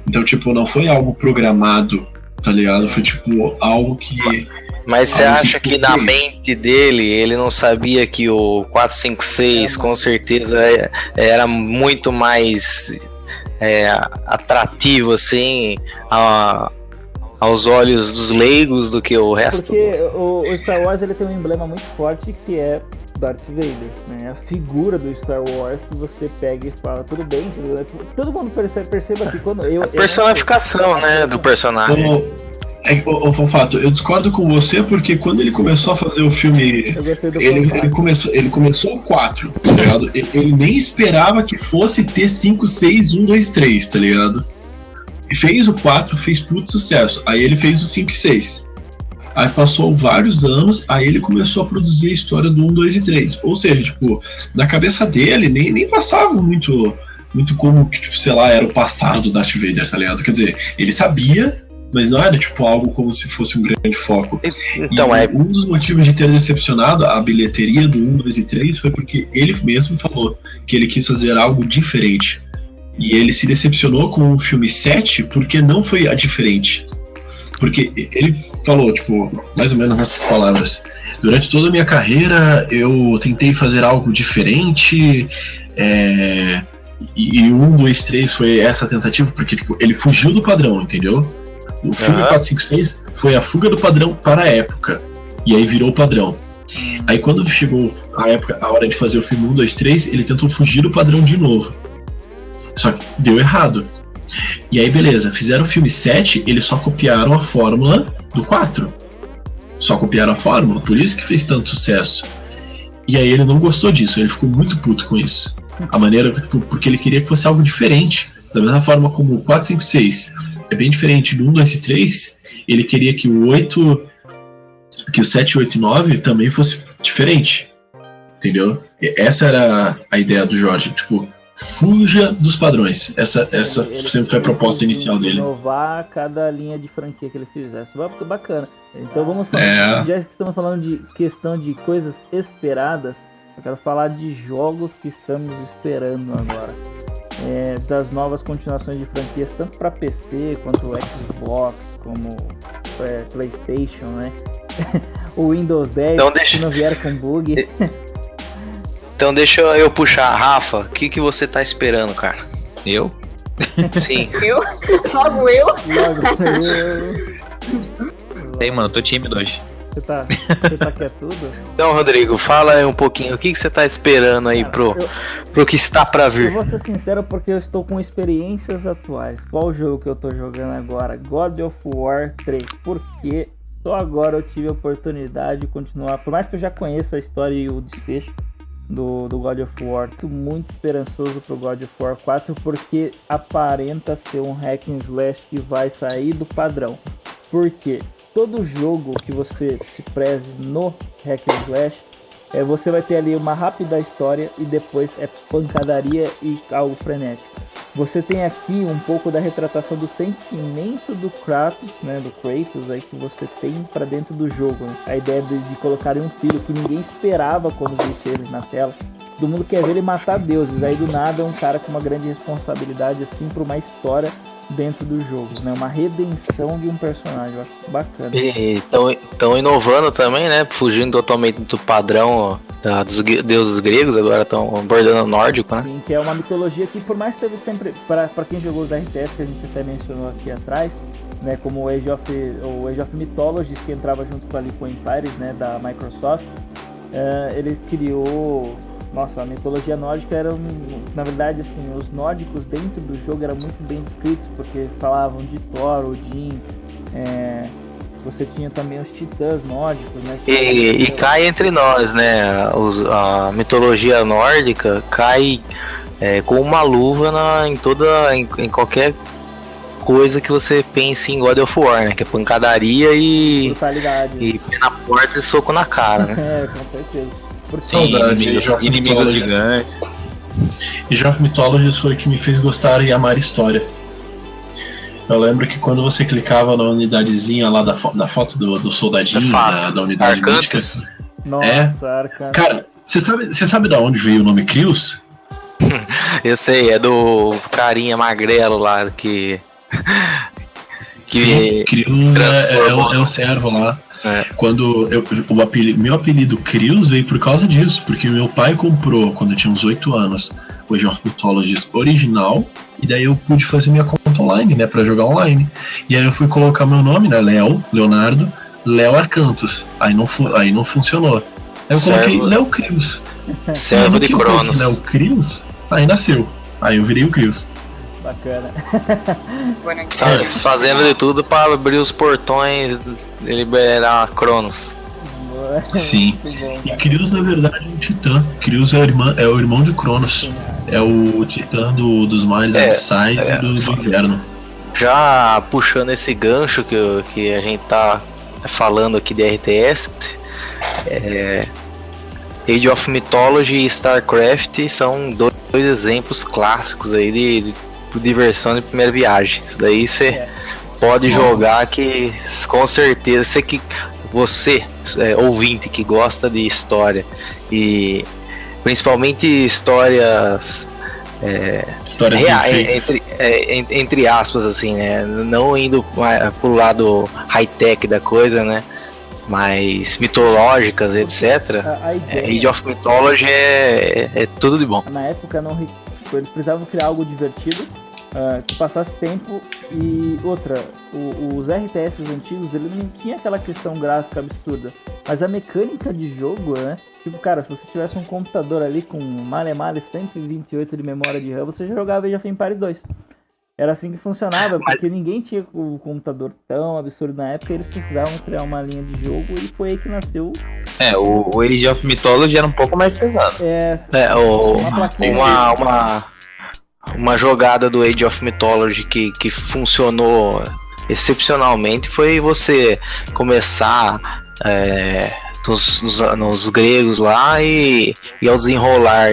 [SPEAKER 5] Então, tipo, não foi algo programado, tá ligado? Foi, tipo, algo que...
[SPEAKER 3] Mas você acha que na mente dele, ele não sabia que o 456 com certeza era muito mais atrativo, assim, aos olhos dos leigos do que o resto?
[SPEAKER 1] Porque o Star Wars ele tem um emblema muito forte que é Darth Vader, né? A figura do Star Wars que você pega e fala, tudo bem, todo mundo perceba que quando
[SPEAKER 3] a personificação, né, do personagem.
[SPEAKER 5] Ô Fato, eu discordo com você porque quando ele começou a fazer o filme, ele começou o 4, tá ligado? Ele nem esperava que fosse ter 5, 6, 1, 2, 3, tá ligado? E fez o 4, fez puto sucesso. Aí ele fez o 5 e 6. Aí passou vários anos, aí ele começou a produzir a história do 1, 2 e 3. Ou seja, tipo, na cabeça dele nem passava muito como que, tipo, sei lá, era o passado do Darth Vader, tá ligado? Quer dizer, ele sabia, mas não era tipo algo como se fosse um grande foco. Então, um dos motivos de ter decepcionado a bilheteria do 1, 2 e 3 foi porque ele mesmo falou que ele quis fazer algo diferente. E ele se decepcionou com o filme 7 porque não foi diferente. Porque ele falou, tipo, mais ou menos nessas palavras: durante toda a minha carreira eu tentei fazer algo diferente, e 1, 2, 3 foi essa tentativa, porque tipo, ele fugiu do padrão, entendeu? O filme 4, 5, 6 foi a fuga do padrão para a época, e aí virou o padrão. Aí quando chegou a hora de fazer o filme 1, 2, 3, ele tentou fugir do padrão de novo. Só que deu errado. E aí beleza, fizeram o filme 7, eles só copiaram a fórmula do 4. Só copiaram a fórmula, por isso que fez tanto sucesso. E aí ele não gostou disso, ele ficou muito puto com isso. A maneira, porque ele queria que fosse algo diferente. Da mesma forma como o 4, 5, 6 é bem diferente do 1, 2 e 3, ele queria que o 7, 8 e 9 também fosse diferente. Entendeu? Essa era a ideia do Jorge, tipo, fuja dos padrões. Essa sempre foi a proposta inicial dele.
[SPEAKER 1] Inovar cada linha de franquia que ele fizesse. Bacana. Então vamos falar, já que estamos falando de questão de coisas esperadas, eu quero falar de jogos que estamos esperando agora. Das novas continuações de franquias, tanto para PC quanto Xbox, como PlayStation, né? O Windows 10, então que não vier com bug.
[SPEAKER 3] Então deixa eu puxar. Rafa, o que você tá esperando, cara?
[SPEAKER 2] Eu?
[SPEAKER 3] Sim.
[SPEAKER 4] Eu? Logo eu?
[SPEAKER 2] Tem, mano, tô tímido hoje.
[SPEAKER 1] Você tá quietudo?
[SPEAKER 3] Então, Rodrigo, fala aí um pouquinho. O que você tá esperando aí pro que está pra vir?
[SPEAKER 1] Eu vou ser sincero porque eu estou com experiências atuais. Qual jogo que eu tô jogando agora? God of War 3. Porque só agora eu tive a oportunidade de continuar. Por mais que eu já conheça a história e o desfecho do God of War, tô muito esperançoso pro God of War 4 porque aparenta ser um hack and slash que vai sair do padrão. Por quê? Todo jogo que você se preze no hack and slash, você vai ter ali uma rápida história e depois é pancadaria e algo frenético. Você tem aqui um pouco da retratação do sentimento do Kratos, né, do Kratos aí, que você tem para dentro do jogo, né? A ideia de colocarem um filho que ninguém esperava quando visse ele na tela. Todo mundo quer ver ele matar deuses, aí do nada é um cara com uma grande responsabilidade assim para uma história dentro do jogo, né? Uma redenção de um personagem, eu acho bacana.
[SPEAKER 3] E estão inovando também, né? Fugindo totalmente do padrão dos deuses gregos, agora estão abordando o nórdico, né?
[SPEAKER 1] Sim, que é uma mitologia que, por mais que teve sempre, para quem jogou os RTS, que a gente até mencionou aqui atrás, né? Como o Age of Mythologies, que entrava junto ali com o Empires, né? Da Microsoft, ele criou... Nossa, a mitologia nórdica era, na verdade, assim, os nórdicos dentro do jogo eram muito bem descritos, porque falavam de Thor, Odin, você tinha também os titãs nórdicos, né?
[SPEAKER 3] E cai entre nós, né? A mitologia nórdica cai com uma luva em qualquer coisa que você pense em God of War, né? Que é pancadaria e pé na porta e soco na cara, né?
[SPEAKER 1] Com certeza.
[SPEAKER 2] Sim, inimigos gigantes.
[SPEAKER 5] Age of Mythologies foi o que me fez gostar e amar história. Eu lembro que quando você clicava na unidadezinha lá da foto do soldadinho, da unidade mística.
[SPEAKER 1] Nossa, Arcantus.
[SPEAKER 5] Cara, você sabe da onde veio o nome Krios?
[SPEAKER 3] Eu sei, é do carinha magrelo lá que
[SPEAKER 5] Sim, Krios é o servo lá. Quando meu apelido Krios veio por causa disso, porque meu pai comprou, quando eu tinha uns 8 anos, o Age of Mythology original, e daí eu pude fazer minha conta online, né, pra jogar online. E aí eu fui colocar meu nome, né, Leonardo, Léo Arcantos. Aí não funcionou. Aí eu coloquei Léo Krios.
[SPEAKER 3] Servo de Cronos.
[SPEAKER 5] Léo Krios, aí nasceu. Aí eu virei o Krios.
[SPEAKER 1] Bacana.
[SPEAKER 3] Tá fazendo de tudo para abrir os portões e liberar Cronos.
[SPEAKER 5] Sim.
[SPEAKER 1] Bom,
[SPEAKER 5] e Krios na verdade é um titã. Krios é o irmão de Cronos. É o titã dos mares abissais e do inverno.
[SPEAKER 3] Já puxando esse gancho que a gente tá falando aqui de RTS, Age of Mythology e StarCraft são dois exemplos clássicos aí de diversão de primeira viagem. Isso daí você pode jogar que com certeza você ouvinte que gosta de história e principalmente histórias entre aspas assim, né? Não indo pro lado high-tech da coisa, né? Mas mitológicas, etc. Age of Mythology é tudo de bom.
[SPEAKER 1] Na época eles precisavam criar algo divertido, que passasse tempo. E outra, os RTS antigos, ele não tinha aquela questão gráfica absurda, mas a mecânica de jogo, né? Tipo, cara, se você tivesse um computador ali com male 128 de memória de RAM, você já jogava Age of Empires 2. Era assim que funcionava, porque ninguém tinha o computador tão absurdo na época, eles precisavam criar uma linha de jogo e foi aí que nasceu.
[SPEAKER 2] O Age of Mythology era um pouco mais pesado.
[SPEAKER 3] Uma jogada do Age of Mythology que funcionou excepcionalmente foi você começar nos gregos lá e ao desenrolar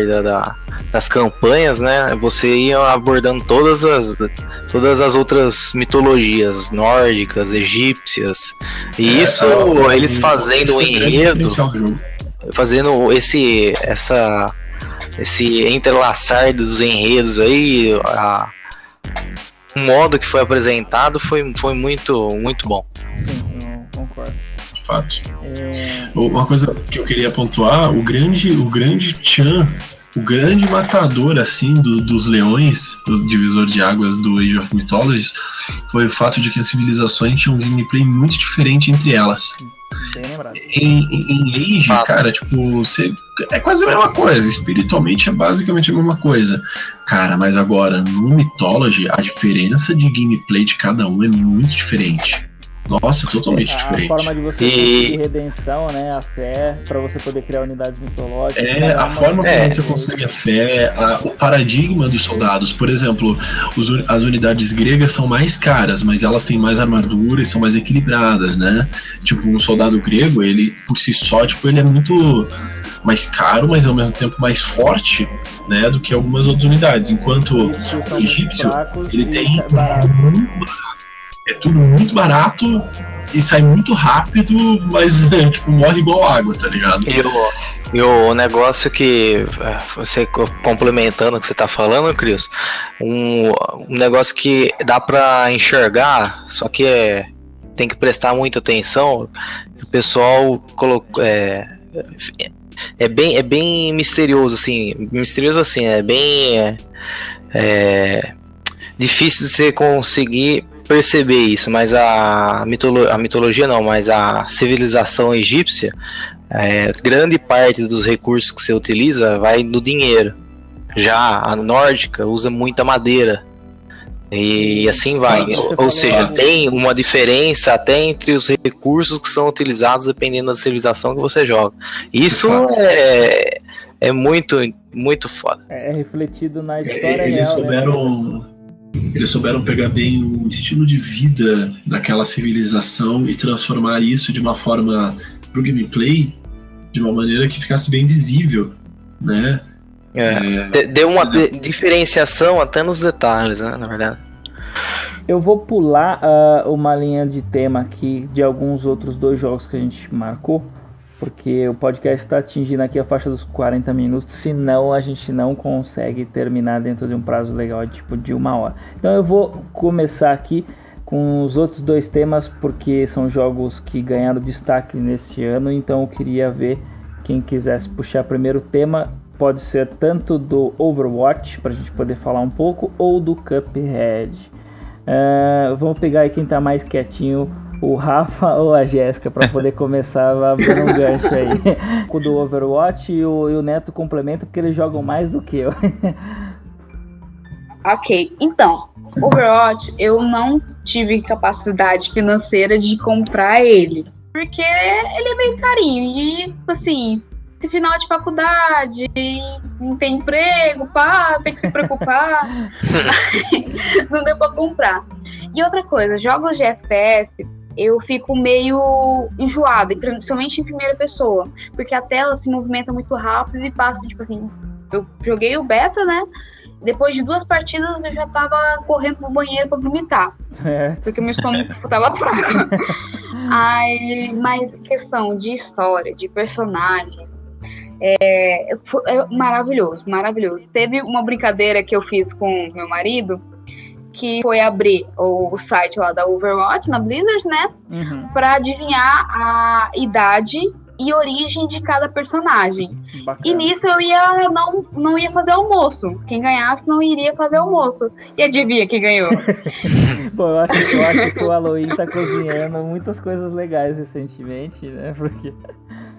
[SPEAKER 3] das campanhas, né, você ia abordando todas as outras mitologias nórdicas, egípcias, e isso eles fazendo o enredo, fazendo esse entrelaçar dos enredos aí, o modo que foi apresentado foi muito, muito bom.
[SPEAKER 1] Sim, eu concordo.
[SPEAKER 5] Fato. Uma coisa que eu queria pontuar, o grande Chan, o grande matador assim dos leões, do divisor de águas do Age of Mythology, foi o fato de que as civilizações tinham um gameplay muito diferente entre elas.
[SPEAKER 1] Bem lembrado.
[SPEAKER 5] Em Age, cara, tipo, é quase a mesma coisa, espiritualmente é basicamente a mesma coisa. Cara, mas agora, no Mythology, a diferença de gameplay de cada um é muito diferente. Nossa, totalmente diferente.
[SPEAKER 1] A forma de você conseguir redenção, né? A fé, pra você poder criar unidades mitológicas.
[SPEAKER 5] A forma como você consegue a fé, o paradigma dos soldados. Por exemplo, as unidades gregas são mais caras, mas elas têm mais armadura e são mais equilibradas, né? Tipo, um soldado grego, ele por si só, tipo, ele é muito mais caro, mas ao mesmo tempo mais forte, né, do que algumas outras unidades. Enquanto o egípcio, ele tem é tudo muito barato e sai muito rápido, mas tipo, morre igual água, tá ligado?
[SPEAKER 3] E o negócio que você complementando o que você tá falando, Cris, um negócio que dá pra enxergar, só que tem que prestar muita atenção, que o pessoal colocou, é bem misterioso assim, é bem difícil de você conseguir perceber isso, mas a mitologia não, mas a civilização egípcia, grande parte dos recursos que você utiliza vai no dinheiro. Já a nórdica usa muita madeira e assim vai, ou seja, tem uma diferença até entre os recursos que são utilizados dependendo da civilização que você joga. Isso é muito, muito foda.
[SPEAKER 1] É refletido na história real.
[SPEAKER 5] Eles souberam pegar bem o estilo de vida daquela civilização e transformar isso de uma forma pro gameplay, de uma maneira que ficasse bem visível, né?
[SPEAKER 3] Deu uma diferenciação até nos detalhes, né, na verdade.
[SPEAKER 1] Eu vou pular uma linha de tema aqui de alguns outros dois jogos que a gente marcou. porque o podcast está atingindo aqui a faixa dos 40 minutos, senão a gente não consegue terminar dentro de um prazo legal, tipo de 1 hora. Então eu vou começar aqui com os outros 2 temas, porque são jogos que ganharam destaque nesse ano, então eu queria ver quem quisesse puxar primeiro o tema, pode ser tanto do Overwatch, para a gente poder falar um pouco, ou do Cuphead. Vamos pegar aí quem tá mais quietinho, o Rafa ou a Jéssica, para poder começar abrindo um gancho aí. O do Overwatch e o Neto complementa, porque eles jogam mais do que eu.
[SPEAKER 4] Ok, então, Overwatch eu não tive capacidade financeira de comprar ele, porque ele é bem carinho e, assim, esse final de faculdade, não tem emprego, pá, tem que se preocupar, não deu pra comprar. E outra coisa, jogos de FPS, eu fico meio enjoada, principalmente em primeira pessoa, porque a tela se movimenta muito rápido e passa, tipo assim, eu joguei o beta, né? Depois de 2 partidas eu já tava correndo pro banheiro pra vomitar. Porque meu estômago tava fraco. Mas questão de história, de personagem, é maravilhoso, maravilhoso. Teve uma brincadeira que eu fiz com meu marido, que foi abrir o site lá da Overwatch, na Blizzard, né?
[SPEAKER 1] Uhum.
[SPEAKER 4] Pra adivinhar a idade e origem de cada personagem.
[SPEAKER 1] Bacana.
[SPEAKER 4] E nisso eu não ia fazer almoço. Quem ganhasse não iria fazer almoço. E adivinha quem ganhou?
[SPEAKER 1] Bom, eu acho que o Halloween tá cozinhando muitas coisas legais recentemente, né? Porque...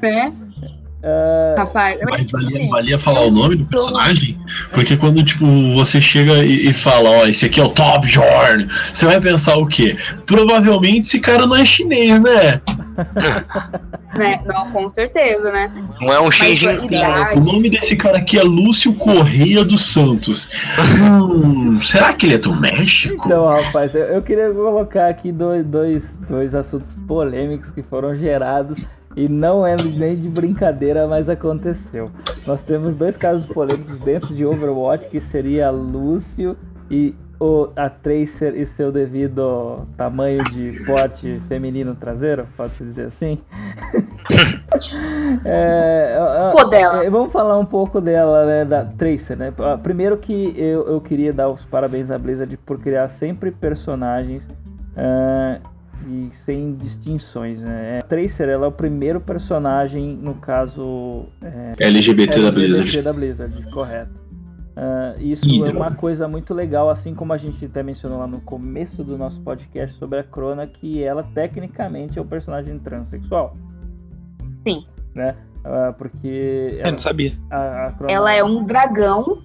[SPEAKER 4] Né? Rapaz,
[SPEAKER 5] Mas valia falar o nome do personagem? Porque quando, tipo, você chega e fala, ó, esse aqui é o Top Jorn, você vai pensar o quê? Provavelmente esse cara não é chinês, né?
[SPEAKER 4] Né? Não, com certeza, né?
[SPEAKER 3] Não é um Xi Jinping.
[SPEAKER 5] O nome desse cara aqui é Lúcio Correia dos Santos. Será que ele é do México?
[SPEAKER 1] Então, rapaz, eu queria colocar aqui dois assuntos polêmicos que foram gerados. E não é nem de brincadeira, mas aconteceu. Nós temos 2 casos polêmicos dentro de Overwatch, que seria Lúcio e a Tracer e seu devido tamanho de porte feminino traseiro, pode-se dizer assim?
[SPEAKER 4] Dela.
[SPEAKER 1] Vamos falar um pouco dela, né, da Tracer, né? Primeiro que eu queria dar os parabéns à Blizzard por criar sempre personagens e sem distinções, né? A Tracer, ela é o primeiro personagem, no caso...
[SPEAKER 5] LGBT da
[SPEAKER 1] Blizzard, correto. Isso é uma coisa muito legal, assim como a gente até mencionou lá no começo do nosso podcast sobre a Crona, que ela tecnicamente é um personagem transexual.
[SPEAKER 4] Sim.
[SPEAKER 1] Né? Porque...
[SPEAKER 2] Eu não sabia.
[SPEAKER 1] A Crona...
[SPEAKER 4] Ela é um dragão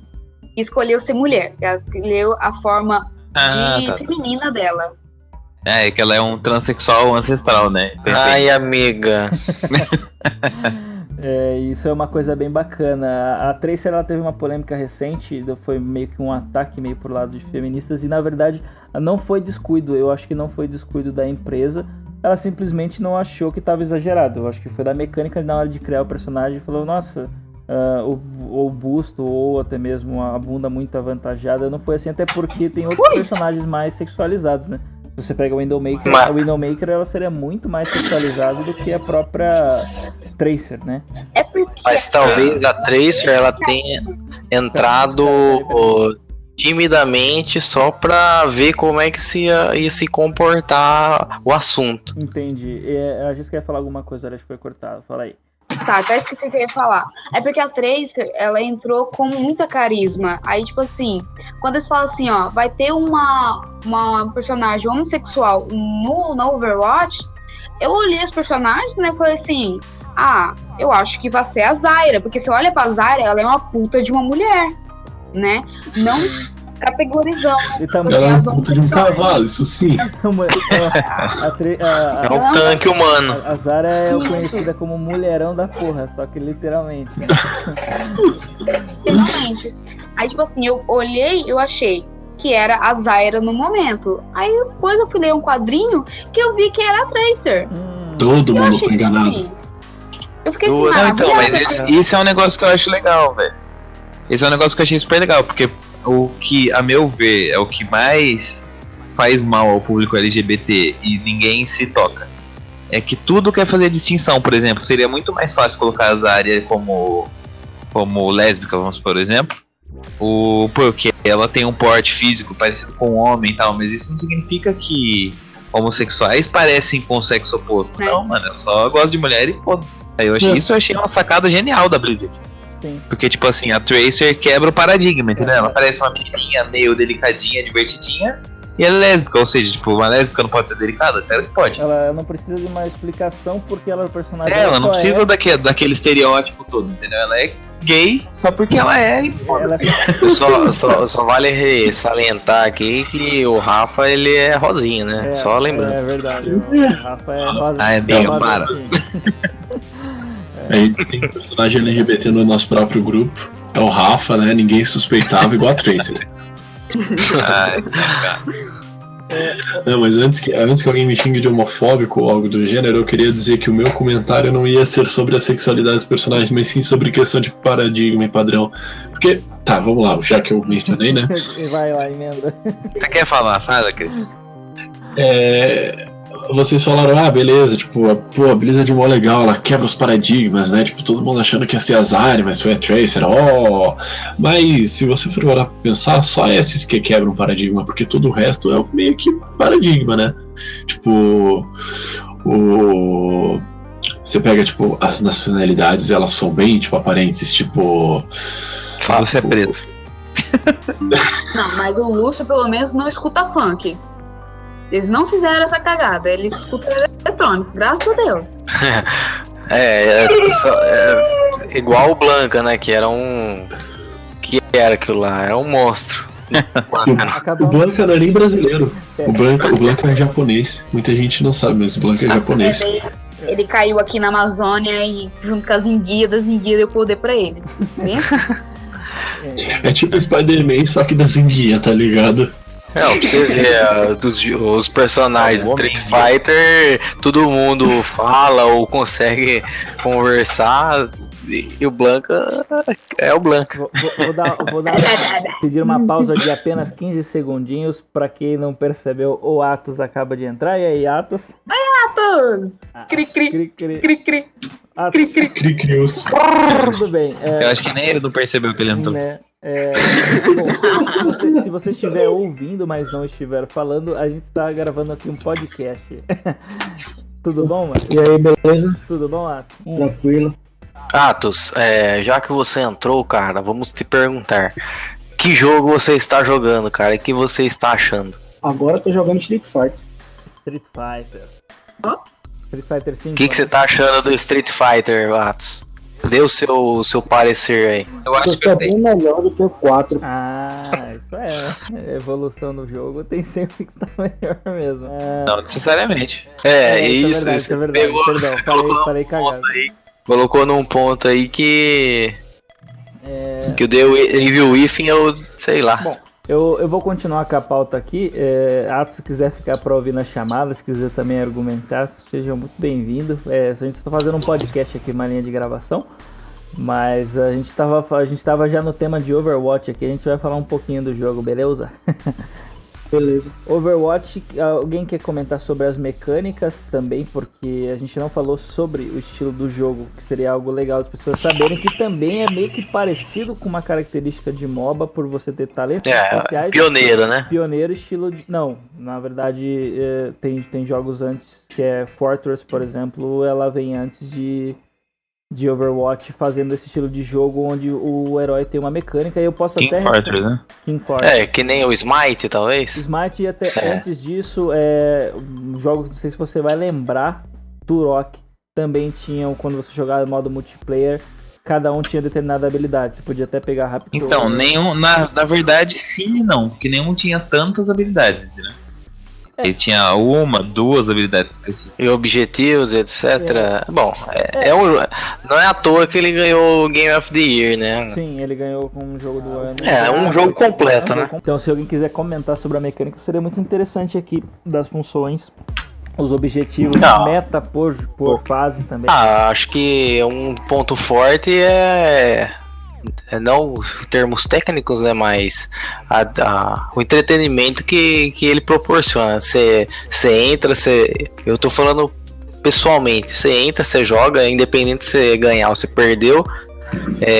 [SPEAKER 4] que escolheu ser mulher. Ela escolheu a forma feminina dela.
[SPEAKER 2] É que ela é um transexual ancestral, né?
[SPEAKER 3] Ai, amiga.
[SPEAKER 1] Isso é uma coisa bem bacana. A Tracer, ela teve uma polêmica recente, foi meio que um ataque meio pro lado de feministas, e na verdade não foi descuido, eu acho que não foi descuido da empresa, ela simplesmente não achou que estava exagerado. Eu acho que foi da mecânica na hora de criar o personagem e falou, nossa, o busto ou até mesmo a bunda muito avantajada, não foi assim, até porque tem outros personagens mais sexualizados, né? Se você pega o Widowmaker, a Widowmaker ela seria muito mais sexualizada do que a própria Tracer, né?
[SPEAKER 3] Mas talvez a Tracer ela tenha entrado timidamente só pra ver como é que ia se comportar o assunto.
[SPEAKER 1] Entendi. A gente quer falar alguma coisa, acho que foi cortado. Fala aí.
[SPEAKER 4] Tá, até esqueci o que eu ia falar. É porque a Tracer, ela entrou com muita carisma. Aí, tipo assim, quando eles falam assim, ó, vai ter uma personagem homossexual no Overwatch, eu olhei os personagens, né, e falei assim, eu acho que vai ser a Zyra, porque você olha pra Zyra, ela é uma puta de uma mulher, né? Não categorizando.
[SPEAKER 5] Ela é uma puta de um cavalo, isso sim.
[SPEAKER 3] É um tanque humano.
[SPEAKER 1] A Zyra é conhecida como mulherão da porra, só que literalmente. Né?
[SPEAKER 4] Literalmente. Aí, tipo assim, eu olhei, eu achei que era a Zyra no momento. Aí depois eu fui ler um quadrinho que eu vi que era a Tracer.
[SPEAKER 5] Todo mundo foi enganado.
[SPEAKER 4] Assim, eu fiquei assim,
[SPEAKER 2] então, mas isso é um negócio que eu acho legal, velho. Esse é um negócio que eu achei super legal, porque o que, a meu ver, é o que mais faz mal ao público LGBT e ninguém se toca. é que tudo quer fazer distinção. Por exemplo, seria muito mais fácil colocar a Zarya como lésbica, vamos por exemplo. Porque ela tem um porte físico parecido com um homem e tal, mas isso não significa que homossexuais parecem com o sexo oposto. Não, mano, eu só gosto de mulher e foda-se. Aí eu achei uma sacada genial da Blizzard.
[SPEAKER 1] Sim.
[SPEAKER 2] Porque, tipo assim, a Tracer quebra o paradigma, entendeu? Ela parece uma menininha meio delicadinha, divertidinha, e ela é lésbica, ou seja, tipo, uma lésbica não pode ser delicada? Claro que pode.
[SPEAKER 1] Ela não precisa de uma explicação porque ela é o personagem.
[SPEAKER 2] Ela não precisa daquele estereótipo todo, entendeu? Ela é gay só porque ela é e
[SPEAKER 3] Só vale salientar aqui que o Rafa, ele é rosinha, né? Só lembrando.
[SPEAKER 1] É verdade, o Rafa é rosinha.
[SPEAKER 2] Ah, é bem, para.
[SPEAKER 5] A gente tem um personagem LGBT no nosso próprio grupo. É o Rafa, né? Ninguém suspeitava, igual a Tracer.
[SPEAKER 2] Ai, cara.
[SPEAKER 5] Não, mas antes que alguém me xingue de homofóbico ou algo do gênero, eu queria dizer que o meu comentário não ia ser sobre a sexualidade dos personagens, mas sim sobre questão de paradigma e padrão. Porque, tá, vamos lá, já que eu mencionei, né?
[SPEAKER 1] Vai lá, emenda.
[SPEAKER 2] Você quer falar? Fala, Cris.
[SPEAKER 5] Vocês falaram, beleza, tipo, a Blizzard é mó legal, ela quebra os paradigmas, né? Tipo, todo mundo achando que ia ser a Zarya, mas foi a Tracer, Mas se você for parar pra pensar, só esses que quebram o paradigma, porque todo o resto é meio que paradigma, né? Tipo, você pega, tipo, as nacionalidades, elas são bem, tipo, aparentes, tipo...
[SPEAKER 2] Você é preto.
[SPEAKER 4] Não, mas o Lúcio pelo menos não escuta funk. Eles não fizeram essa cagada, eles escutam eletrônico, graças a Deus.
[SPEAKER 3] Igual o Blanca, né? Que era aquilo lá? Era um monstro.
[SPEAKER 5] O Blanca não é nem brasileiro. O Blanca é japonês. Muita gente não sabe, mas o Blanca é japonês.
[SPEAKER 4] Ele caiu aqui na Amazônia e junto com as Indias deu poder pra ele.
[SPEAKER 5] É tipo o Spider-Man, só que das Indias, tá ligado?
[SPEAKER 3] Pra você ver, os personagens do Street Fighter, todo mundo fala ou consegue conversar, e o Blanca é o Blanca.
[SPEAKER 1] Vou pedir uma pausa de apenas 15 segundinhos pra quem não percebeu, o Atos acaba de entrar. E aí, Atos?
[SPEAKER 4] Atos! Cri-cri, cri-cri.
[SPEAKER 5] Cri-crios.
[SPEAKER 1] Tudo bem.
[SPEAKER 2] Eu acho que nem ele não percebeu que ele entrou.
[SPEAKER 1] Né? Bom, se você estiver ouvindo, mas não estiver falando, a gente tá gravando aqui um podcast. Tudo bom, mano?
[SPEAKER 6] E aí, beleza?
[SPEAKER 1] Tudo bom, Atos?
[SPEAKER 6] Tranquilo.
[SPEAKER 3] Atos, já que você entrou, cara, vamos te perguntar. Que jogo você está jogando, cara? E o que você está achando?
[SPEAKER 6] Agora eu tô jogando Street Fighter.
[SPEAKER 1] Street Fighter 5.
[SPEAKER 3] O que você tá achando do Street Fighter, Atos? Dê o seu parecer aí.
[SPEAKER 2] Eu acho que
[SPEAKER 6] tá bem melhor do que o 4.
[SPEAKER 1] Isso é. A evolução do jogo tem sempre que estar melhor mesmo.
[SPEAKER 2] Não necessariamente.
[SPEAKER 3] Isso.
[SPEAKER 1] Isso é verdade.
[SPEAKER 3] Pegou,
[SPEAKER 1] Perdão, falei cagado.
[SPEAKER 3] Colocou num ponto aí que o The Evil Within eu sei lá.
[SPEAKER 1] Bom, eu vou continuar com a pauta aqui. Atos, se quiser ficar para ouvir nas chamadas, se quiser também argumentar, sejam muito bem-vindos. A gente está fazendo um podcast aqui, uma linha de gravação, mas a gente tava já no tema de Overwatch aqui. A gente vai falar um pouquinho do jogo, beleza?
[SPEAKER 6] Beleza.
[SPEAKER 1] Overwatch, alguém quer comentar sobre as mecânicas também, porque a gente não falou sobre o estilo do jogo, que seria algo legal as pessoas saberem, que também é meio que parecido com uma característica de MOBA, por você ter talentos especiais.
[SPEAKER 3] Pioneiro, né?
[SPEAKER 1] Pioneiro, estilo de... Não, na verdade tem jogos antes, que é Fortress, por exemplo, ela vem antes de Overwatch, fazendo esse estilo de jogo onde o herói tem uma mecânica, e eu posso
[SPEAKER 2] King
[SPEAKER 1] até...
[SPEAKER 2] Fortress, né?
[SPEAKER 1] King Fortress.
[SPEAKER 3] Que nem o Smite, talvez?
[SPEAKER 1] Smite, e até antes disso, jogos, não sei se você vai lembrar, Turok também tinham, quando você jogava modo multiplayer, cada um tinha determinada habilidade, você podia até pegar rápido.
[SPEAKER 2] Então, nenhum, na verdade sim e não, porque nenhum tinha tantas habilidades, né? Ele tinha uma, duas habilidades específicas.
[SPEAKER 3] E objetivos, etc. Bom, não é à toa que ele ganhou o Game of the Year, né?
[SPEAKER 1] Sim, ele ganhou com um jogo do ano.
[SPEAKER 3] Um jogo completo, né?
[SPEAKER 1] Então, se alguém quiser comentar sobre a mecânica, seria muito interessante aqui, das funções, os objetivos, meta por fase também.
[SPEAKER 3] Acho que um ponto forte não em termos técnicos, né, mas o entretenimento que ele proporciona. Você entra, eu tô falando pessoalmente. Você entra, você joga, independente se você ganhar ou se perdeu.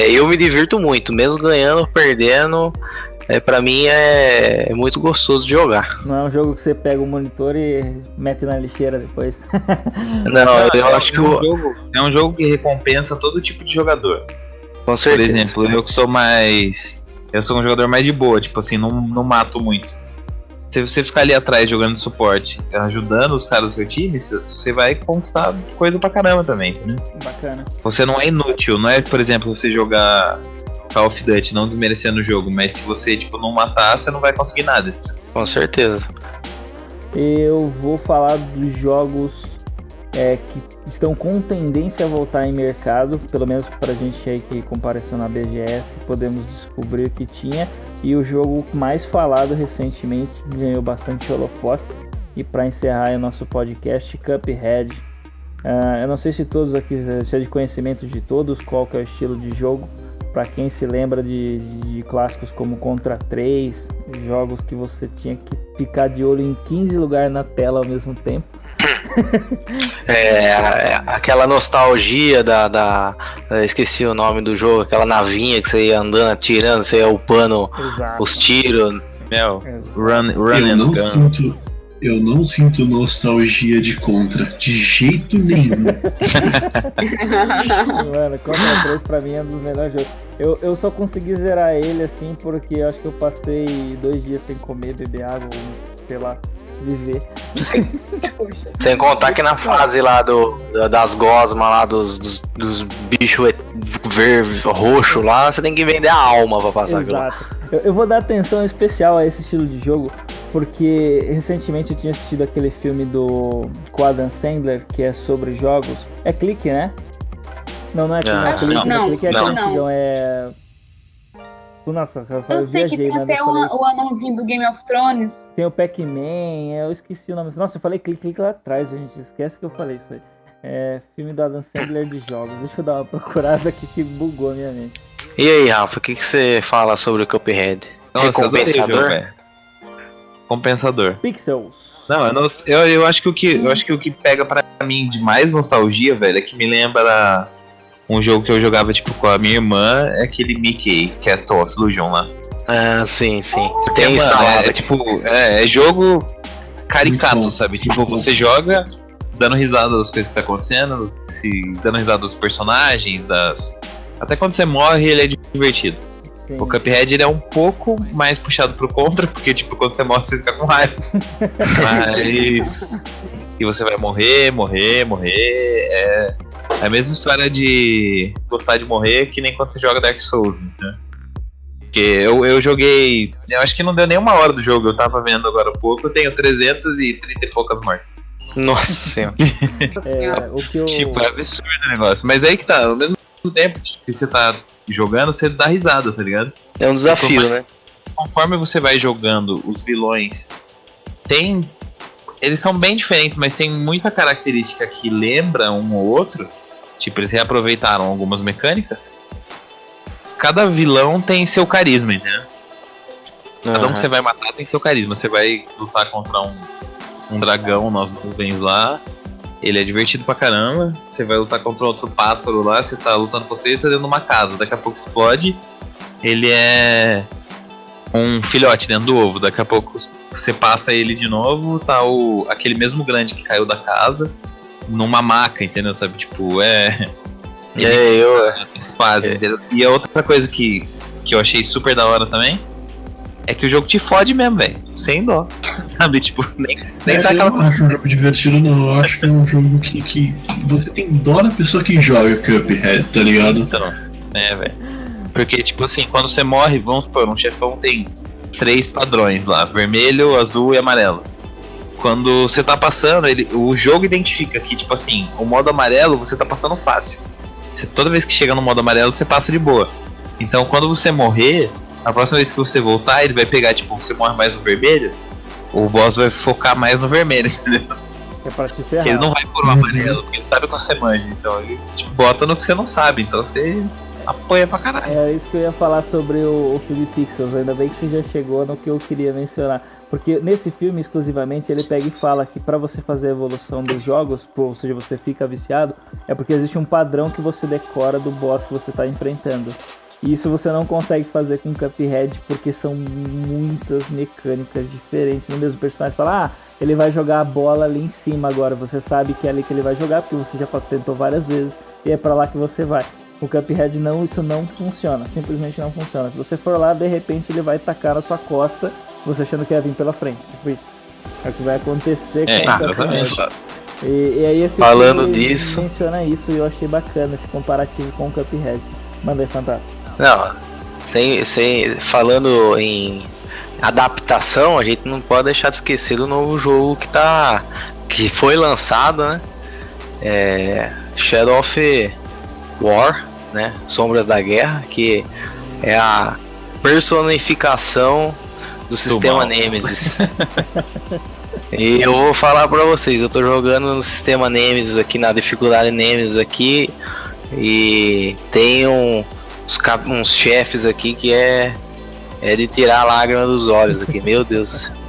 [SPEAKER 3] Eu me divirto muito, mesmo ganhando ou perdendo. Pra mim é muito gostoso de jogar.
[SPEAKER 1] Não é um jogo que você pega o monitor e mete na lixeira depois.
[SPEAKER 3] Não, eu acho que
[SPEAKER 2] é um jogo que recompensa todo tipo de jogador.
[SPEAKER 3] Com certeza.
[SPEAKER 2] Por exemplo, eu que sou mais. Eu sou um jogador mais de boa, tipo assim, não mato muito. Se você ficar ali atrás jogando suporte, ajudando os caras do seu time, você vai conquistar coisa pra caramba também, né?
[SPEAKER 1] Bacana.
[SPEAKER 2] Você não é inútil, não é, por exemplo, você jogar Call of Duty, não desmerecendo o jogo, mas se você, tipo, não matar, você não vai conseguir nada.
[SPEAKER 3] Com certeza.
[SPEAKER 1] Eu vou falar dos jogos que estão com tendência a voltar em mercado, pelo menos pra gente aí que compareceu na BGS, podemos descobrir o que tinha. E o jogo mais falado recentemente, ganhou bastante holofotes. E para encerrar o nosso podcast, Cuphead. Eu não sei se todos aqui, se é de conhecimento de todos, qual que é o estilo de jogo. Para quem se lembra de clássicos como Contra 3, jogos que você tinha que ficar de olho em 15 lugares na tela ao mesmo tempo.
[SPEAKER 3] Aquela nostalgia esqueci o nome do jogo, aquela navinha que você ia andando, atirando, você ia upando. Exato. Os tiros.
[SPEAKER 5] Eu não sinto nostalgia de Contra, de jeito nenhum.
[SPEAKER 1] Mano, Contra 3 pra mim é um dos melhores jogos. Eu só consegui zerar ele assim porque eu acho que eu passei 2 dias sem comer, beber água, ou sei lá, viver.
[SPEAKER 3] Sem contar que na fase lá das gosmas lá, dos bichos roxo lá, você tem que vender a alma pra passar aquilo.
[SPEAKER 1] Exato. Eu vou dar atenção especial a esse estilo de jogo, porque recentemente eu tinha assistido aquele filme com Adam Sandler, que é sobre jogos. É Clique, né? Não é Clique,
[SPEAKER 4] não.
[SPEAKER 1] Clique é aquele antigão, é... Nossa, eu
[SPEAKER 4] sei que tem até o anãozinho do Game of Thrones.
[SPEAKER 1] Tem o Pac-Man, eu esqueci o nome. Nossa, eu falei Clique lá atrás, a gente esquece que eu falei isso aí. É filme do Adam Sandler de jogos. Deixa eu dar uma procurada aqui que bugou a minha mente.
[SPEAKER 3] E aí, Rafa, o que você fala sobre o Cuphead?
[SPEAKER 2] Recompensador? Compensador.
[SPEAKER 1] Pixels.
[SPEAKER 2] Não, eu acho que o que pega pra mim de mais nostalgia, velho, é que me lembra um jogo que eu jogava tipo com a minha irmã, é aquele Mickey Castle of Illusion lá.
[SPEAKER 3] Ah, sim.
[SPEAKER 2] Tem é jogo caricato, sabe? Tipo, você joga dando risada das coisas que tá acontecendo, dando risada dos personagens, até quando você morre ele é divertido. Sim. O Cuphead ele é um pouco mais puxado pro contra, porque tipo, quando você morre você fica com raiva. Mas... E você vai morrer. É a mesma história de gostar de morrer que nem quando você joga Dark Souls, né? Porque eu joguei... Eu acho que não deu nem 1 hora do jogo, eu tava vendo agora há pouco, eu tenho 330 e poucas mortes.
[SPEAKER 3] Nossa senhora.
[SPEAKER 2] Tipo, é absurdo o negócio. Mas aí que tá, ao mesmo tempo que você tá jogando, você dá risada, tá ligado?
[SPEAKER 3] É um desafio, né?
[SPEAKER 2] Conforme você vai jogando, os vilões eles são bem diferentes, mas tem muita característica que lembra um ou outro. Tipo, eles reaproveitaram algumas mecânicas. Cada vilão tem seu carisma, né? Cada um que você vai matar tem seu carisma. Você vai lutar contra um dragão nas nuvens lá, ele é divertido pra caramba. Você vai lutar contra outro pássaro lá, você tá lutando contra ele, tá dentro de uma casa, daqui a pouco explode, ele é um filhote dentro do ovo, daqui a pouco você passa ele de novo, tá aquele mesmo grande que caiu da casa numa maca, entendeu? Sabe, tipo, eles fazem, entendeu? E a outra coisa que eu achei super da hora também é que o jogo te fode mesmo, velho. Sem dó. Sabe, tipo, nem dá aquela...
[SPEAKER 5] Eu não acho um jogo divertido, não. Eu acho que é um jogo que você tem dó da pessoa que joga Cuphead, tá ligado?
[SPEAKER 2] Então, velho. Porque, tipo assim, quando você morre, vamos supor, um chefão tem 3 padrões lá, vermelho, azul e amarelo. Quando você tá passando, o jogo identifica que, tipo assim, o modo amarelo você tá passando fácil. Toda vez que chega no modo amarelo, você passa de boa. Então, quando você morrer... A próxima vez que você voltar, ele vai pegar, tipo, você morre mais no vermelho, o boss vai focar mais no vermelho, entendeu?
[SPEAKER 1] É pra te ferrar.
[SPEAKER 2] Ele não vai por um amarelo, porque ele sabe que você manja, então ele tipo, bota no que você não sabe, então você apanha pra caralho.
[SPEAKER 1] É isso que eu ia falar sobre o filme Pixels, ainda bem que você já chegou no que eu queria mencionar. Porque nesse filme, exclusivamente, ele pega e fala que pra você fazer a evolução dos jogos, ou seja, você fica viciado, é porque existe um padrão que você decora do boss que você tá enfrentando. E isso você não consegue fazer com Cuphead, porque são muitas mecânicas diferentes no mesmo personagem. Você fala, ele vai jogar a bola ali em cima agora, você sabe que é ali que ele vai jogar, porque você já tentou várias vezes, e é pra lá que você vai. O Cuphead não, isso não funciona, simplesmente não funciona. Se você for lá, de repente ele vai tacar na sua costa, você achando que ia vir pela frente, tipo isso. É o que vai acontecer com o Cuphead. E aí esse
[SPEAKER 3] falando
[SPEAKER 1] filme
[SPEAKER 3] disso,
[SPEAKER 1] menciona isso e eu achei bacana esse comparativo com o Cuphead. Manda aí, Fantástico.
[SPEAKER 3] não, falando em adaptação, a gente não pode deixar de esquecer do novo jogo que foi lançado, né? Shadow of War, né? Sombras da Guerra, que é a personificação do sistema Nemesis. E eu vou falar pra vocês, eu tô jogando no sistema Nemesis aqui, na dificuldade Nemesis aqui, e tem uns chefes aqui que é de tirar a lágrima dos olhos aqui, meu Deus do céu.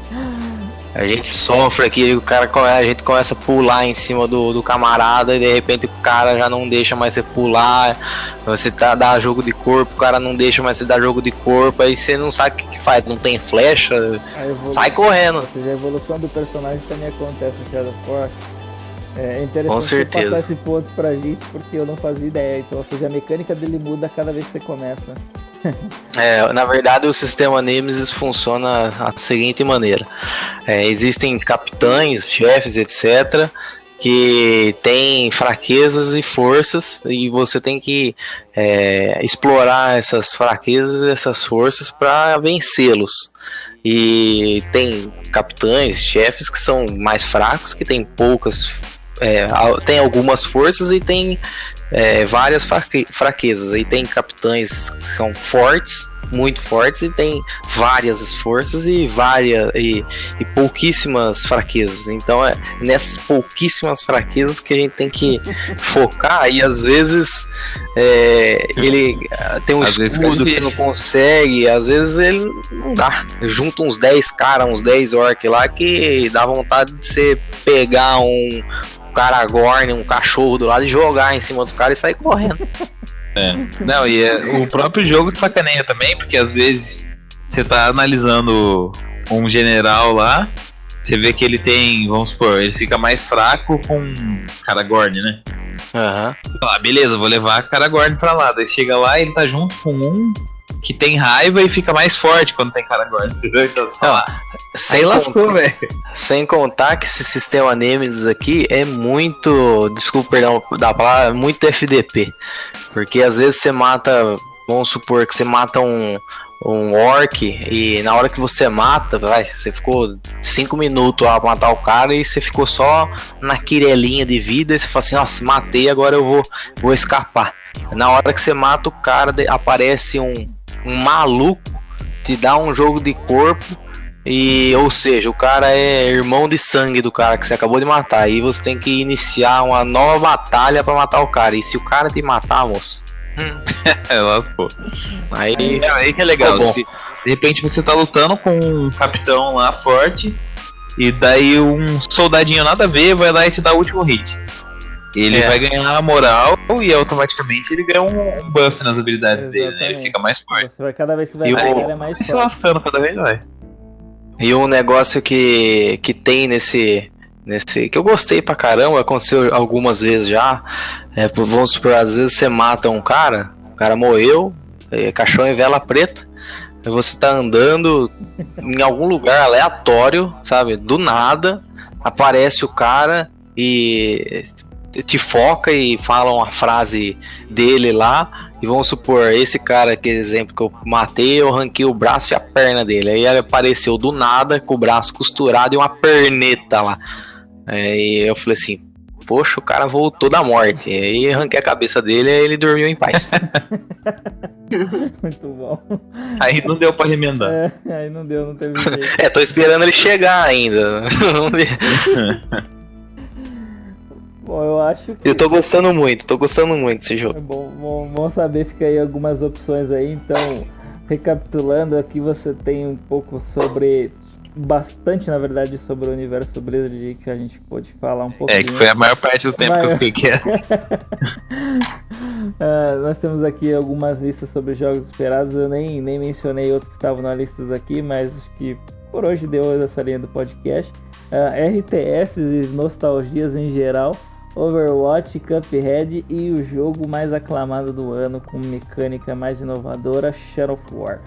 [SPEAKER 3] A gente sofre aqui, a gente começa a pular em cima do camarada e de repente o cara já não deixa mais você pular, você dá jogo de corpo, o cara não deixa mais você dar jogo de corpo, aí você não sabe o que faz, não tem flecha, sai correndo.
[SPEAKER 1] Ou seja, a evolução do personagem também acontece no Shadow of War. É interessante
[SPEAKER 3] com certeza.
[SPEAKER 1] Passar esse ponto pra gente, porque eu não fazia ideia. Então, ou seja, a mecânica dele muda cada vez que você começa.
[SPEAKER 3] Na verdade, o sistema Nemesis funciona da seguinte maneira: existem capitães, chefes, etc., que têm fraquezas e forças, e você tem que explorar essas fraquezas e essas forças para vencê-los. E tem capitães, chefes que são mais fracos, que têm tem algumas forças e tem várias fraquezas. E tem capitães que são fortes, muito fortes, e tem várias forças e pouquíssimas fraquezas. Então é nessas pouquíssimas fraquezas que a gente tem que focar, e às vezes ele tem um escudo que você não consegue, às vezes ele não dá. Junta uns 10 caras, uns 10 orcs lá, que dá vontade de você pegar um Aragorn, um cachorro do lado, e jogar em cima dos caras e sair correndo.
[SPEAKER 2] Não, e o próprio jogo te sacaneia também, porque às vezes você tá analisando um general lá, você vê que ele tem, vamos supor, ele fica mais fraco com Aragorn, né? Beleza, vou levar Aragorn pra lá. Daí chega lá e ele tá junto com um que tem raiva e fica mais forte quando tem Aragorn. Então você fala,
[SPEAKER 3] sem contar que esse sistema Nemesis aqui é muito, desculpa, perdão da palavra, muito FDP. Porque às vezes você mata, vamos supor que você mata um orc, e na hora que você mata, você ficou 5 minutos a matar o cara e você ficou só na quirelinha de vida, e você fala assim, nossa, matei, agora eu vou escapar. Na hora que você mata o cara, aparece um maluco, te dá um jogo de corpo, ou seja, o cara é irmão de sangue do cara que você acabou de matar, e você tem que iniciar uma nova batalha pra matar o cara. E se o cara te matar, moço,
[SPEAKER 2] lascou. Aí que é legal. De repente você tá lutando com um capitão lá forte, e daí um soldadinho nada a ver vai lá e te dá o último hit. Ele vai ganhar a moral e automaticamente ele ganha um buff nas habilidades dele, né? Ele fica mais forte.
[SPEAKER 1] Você vai, cada vez que vai matar, ele é mais forte.
[SPEAKER 2] Se lascando cada vez mais.
[SPEAKER 3] E um negócio que tem nesse que eu gostei pra caramba, aconteceu algumas vezes já, vamos supor, às vezes você mata o cara morreu, caixão em vela preta, e você tá andando em algum lugar aleatório, sabe, do nada, aparece o cara e te foca e fala uma frase dele lá, e vamos supor, esse cara, que exemplo que eu matei, eu arranquei o braço e a perna dele, aí ele apareceu do nada com o braço costurado e uma perneta lá, e eu falei assim, poxa, o cara voltou da morte, e aí arranquei a cabeça dele e ele dormiu em paz.
[SPEAKER 1] Muito bom.
[SPEAKER 2] Aí não deu pra remendar.
[SPEAKER 1] Aí não teve jeito.
[SPEAKER 3] Tô esperando ele chegar ainda.
[SPEAKER 1] Bom, eu acho que...
[SPEAKER 3] Eu tô gostando muito desse jogo.
[SPEAKER 1] É bom saber, fica aí algumas opções aí. Então, recapitulando aqui, você tem um pouco sobre bastante, na verdade, sobre o universo Blizzard que a gente pôde falar um pouquinho.
[SPEAKER 2] Que foi a maior parte do tempo que eu fiquei quieto.
[SPEAKER 1] Nós temos aqui algumas listas sobre jogos esperados. Eu nem mencionei outros que estavam na lista aqui, mas acho que por hoje deu essa linha do podcast. RTS e nostalgias em geral, Overwatch, Cuphead e o jogo mais aclamado do ano com mecânica mais inovadora, Shadow of War.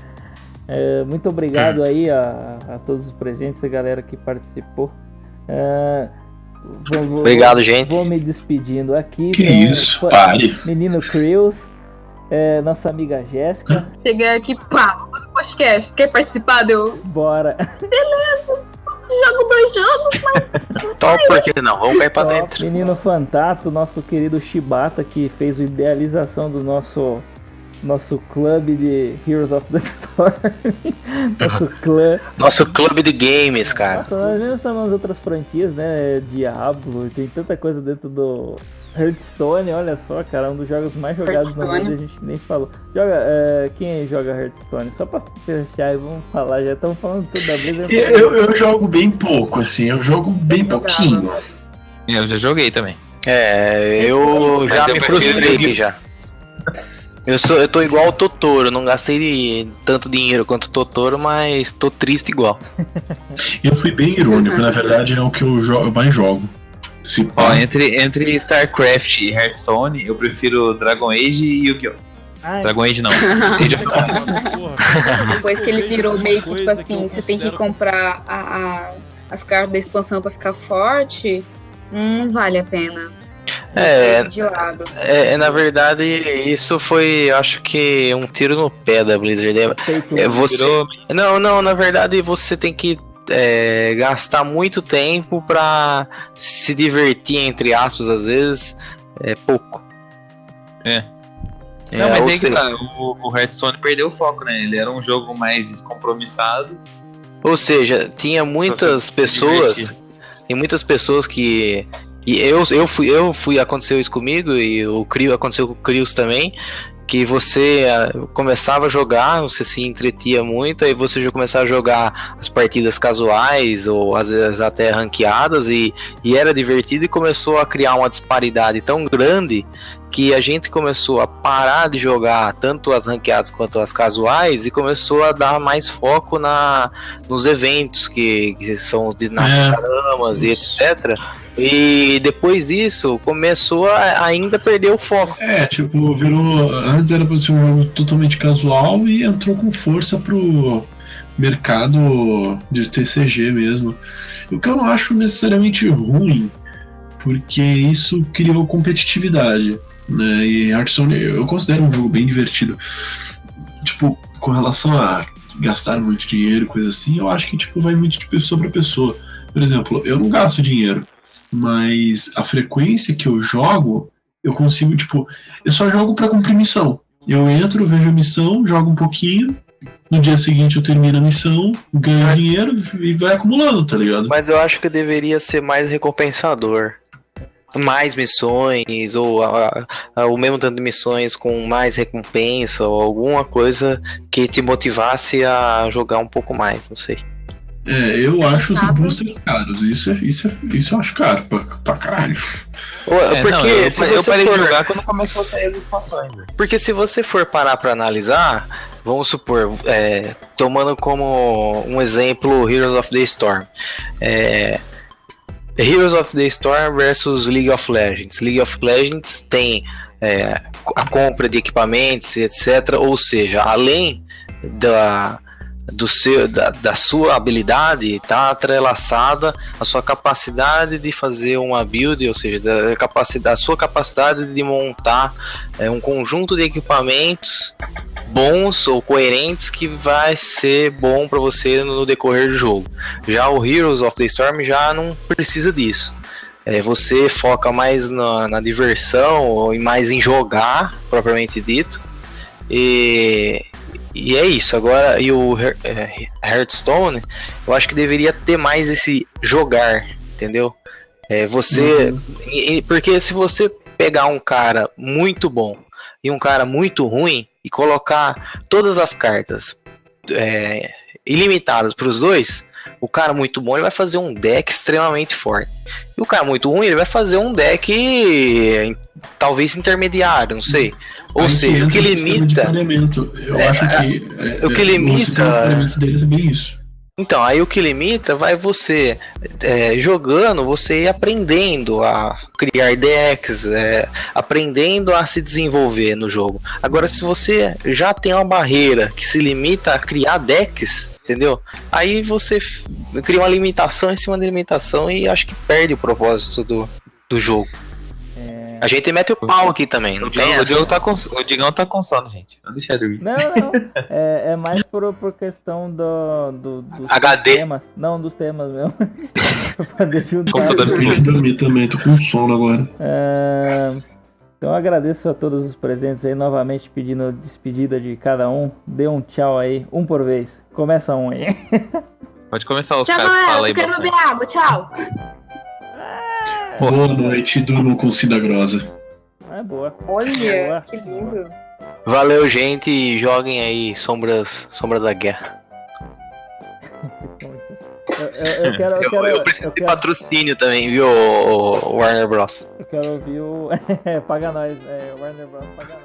[SPEAKER 1] Muito obrigado aí a todos os presentes, a galera que participou.
[SPEAKER 3] Obrigado, gente.
[SPEAKER 1] Vou me despedindo aqui.
[SPEAKER 5] Que isso, pare.
[SPEAKER 1] Menino Crews, nossa amiga Jéssica.
[SPEAKER 4] Cheguei aqui, pá, no podcast. Quer participar? Deu.
[SPEAKER 1] Bora.
[SPEAKER 4] Beleza. Jogo 2 jogos, mas.
[SPEAKER 3] Top, por que não? Vamos cair pra dentro.
[SPEAKER 1] Menino Fantato, nosso querido Shibata, que fez a idealização do nosso clube de Heroes of the Storm.
[SPEAKER 3] Nosso clube de games, cara.
[SPEAKER 1] Nossa, nós mesmo chamamos outras franquias, né? Diablo, tem tanta coisa dentro do Hearthstone, olha só, cara, um dos jogos mais jogados na vida, a gente nem falou. Quem aí joga Hearthstone? Só pra fechar e vamos falar, já estamos falando tudo da Blizzard.
[SPEAKER 5] Eu jogo bem pouco, assim, eu jogo bem pouquinho.
[SPEAKER 2] Eu já joguei também.
[SPEAKER 3] Eu já me frustrei aqui já. Eu tô igual o Totoro, não gastei tanto dinheiro quanto o Totoro, mas tô triste igual.
[SPEAKER 5] Eu fui bem irônico, na verdade é o que eu mais jogo.
[SPEAKER 2] Entre StarCraft e Hearthstone, eu prefiro Dragon Age e Yu-Gi-Oh! Dragon Age não.
[SPEAKER 4] Depois que ele virou meio que tipo assim, você tem que comprar as cartas da expansão pra ficar forte, não vale a pena.
[SPEAKER 3] Na verdade, isso foi, acho que, um tiro no pé da Blizzard. Não, na verdade, você tem que gastar muito tempo pra se divertir, entre aspas, às vezes, é pouco.
[SPEAKER 2] Não, mas o Hearthstone perdeu o foco, né? Ele era um jogo mais descompromissado.
[SPEAKER 3] Ou seja, tinha muitas pessoas. Tem muitas pessoas que. E eu fui, aconteceu isso comigo, e aconteceu com o Krios também, que você começava a jogar, você se entretia muito, aí você já começava a jogar as partidas casuais, ou às vezes até ranqueadas, e era divertido, e começou a criar uma disparidade tão grande, que a gente começou a parar de jogar tanto as ranqueadas quanto as casuais, e começou a dar mais foco nos eventos, que são os de Nascaramas e etc., e depois disso, começou a ainda perder o foco.
[SPEAKER 5] Virou. Antes era pra ser um jogo totalmente casual e entrou com força pro mercado de TCG mesmo. O que eu não acho necessariamente ruim, porque isso criou competitividade, né? E Hearthstone eu considero um jogo bem divertido. Com relação a gastar muito dinheiro, coisa assim, eu acho que vai muito de pessoa pra pessoa. Por exemplo, eu não gasto dinheiro, mas a frequência que eu jogo, eu consigo, eu só jogo pra cumprir missão. Eu entro, vejo a missão, jogo um pouquinho, no dia seguinte eu termino a missão, ganho dinheiro e vai acumulando, tá ligado?
[SPEAKER 3] Mas eu acho que deveria ser mais recompensador. Mais missões, ou o mesmo tanto de missões com mais recompensa, ou alguma coisa que te motivasse a jogar um pouco mais, não sei.
[SPEAKER 5] Eu acho os boosters caros. Isso eu acho caro pra caralho.
[SPEAKER 3] Porque
[SPEAKER 2] eu parei de jogar quando começou a sair as expansões.
[SPEAKER 3] Porque se você for parar pra analisar, vamos supor, tomando como um exemplo Heroes of the Storm. Heroes of the Storm versus League of Legends. League of Legends tem a compra de equipamentos, etc. Ou seja, além da sua habilidade, está atrelaçada à sua capacidade de fazer uma build, ou seja, da sua capacidade de montar um conjunto de equipamentos bons ou coerentes que vai ser bom para você no decorrer do jogo. Já o Heroes of the Storm já não precisa disso. Você foca mais na diversão ou mais em jogar, propriamente dito, e é isso. Agora, e o Hearthstone, eu acho que deveria ter mais esse jogar, entendeu? Porque se você pegar um cara muito bom e um cara muito ruim e colocar todas as cartas ilimitadas para os dois, O cara muito bom, ele vai fazer um deck extremamente forte. E o cara muito ruim, ele vai fazer um deck talvez intermediário, não sei. Ou
[SPEAKER 5] Aí
[SPEAKER 3] seja, o que
[SPEAKER 5] entra o sistema de
[SPEAKER 3] limita...
[SPEAKER 5] pareamento. Eu acho que
[SPEAKER 3] o que limita-
[SPEAKER 5] o sistema de pareamento deles é bem isso.
[SPEAKER 3] Então, aí o que limita vai você jogando, você ir aprendendo a criar decks, aprendendo a se desenvolver no jogo. Agora, se você já tem uma barreira que se limita a criar decks, entendeu? Aí você cria uma limitação em cima da limitação e acho que perde o propósito do jogo. A gente mete o pau aqui também, não tem essa?
[SPEAKER 2] O Digão tá com sono, gente. Não deixa ele dormir.
[SPEAKER 1] Não. É mais por questão dos
[SPEAKER 3] HD.
[SPEAKER 1] temas. Não, dos temas mesmo. Pra poder juntar.
[SPEAKER 2] Computador
[SPEAKER 5] Eu tenho que dormir também, tô com sono agora.
[SPEAKER 1] Então eu agradeço a todos os presentes aí, novamente pedindo despedida de cada um. Dê um tchau aí, um por vez. Começa um aí.
[SPEAKER 2] Pode começar os
[SPEAKER 4] Tchau,
[SPEAKER 2] caras que
[SPEAKER 4] galera.
[SPEAKER 2] falam aí
[SPEAKER 4] Eu quero
[SPEAKER 2] bastante.
[SPEAKER 4] beber água. Tchau.
[SPEAKER 5] Boa noite, durmam com Cida Grosa.
[SPEAKER 1] Boa.
[SPEAKER 7] Olha,
[SPEAKER 1] Boa.
[SPEAKER 7] que lindo.
[SPEAKER 3] Valeu, gente, e joguem aí Sombra da Guerra. Eu preciso de patrocínio também, viu, Warner Bros.
[SPEAKER 1] Eu quero ouvir o. Paga nós, Warner Bros. Paga nós.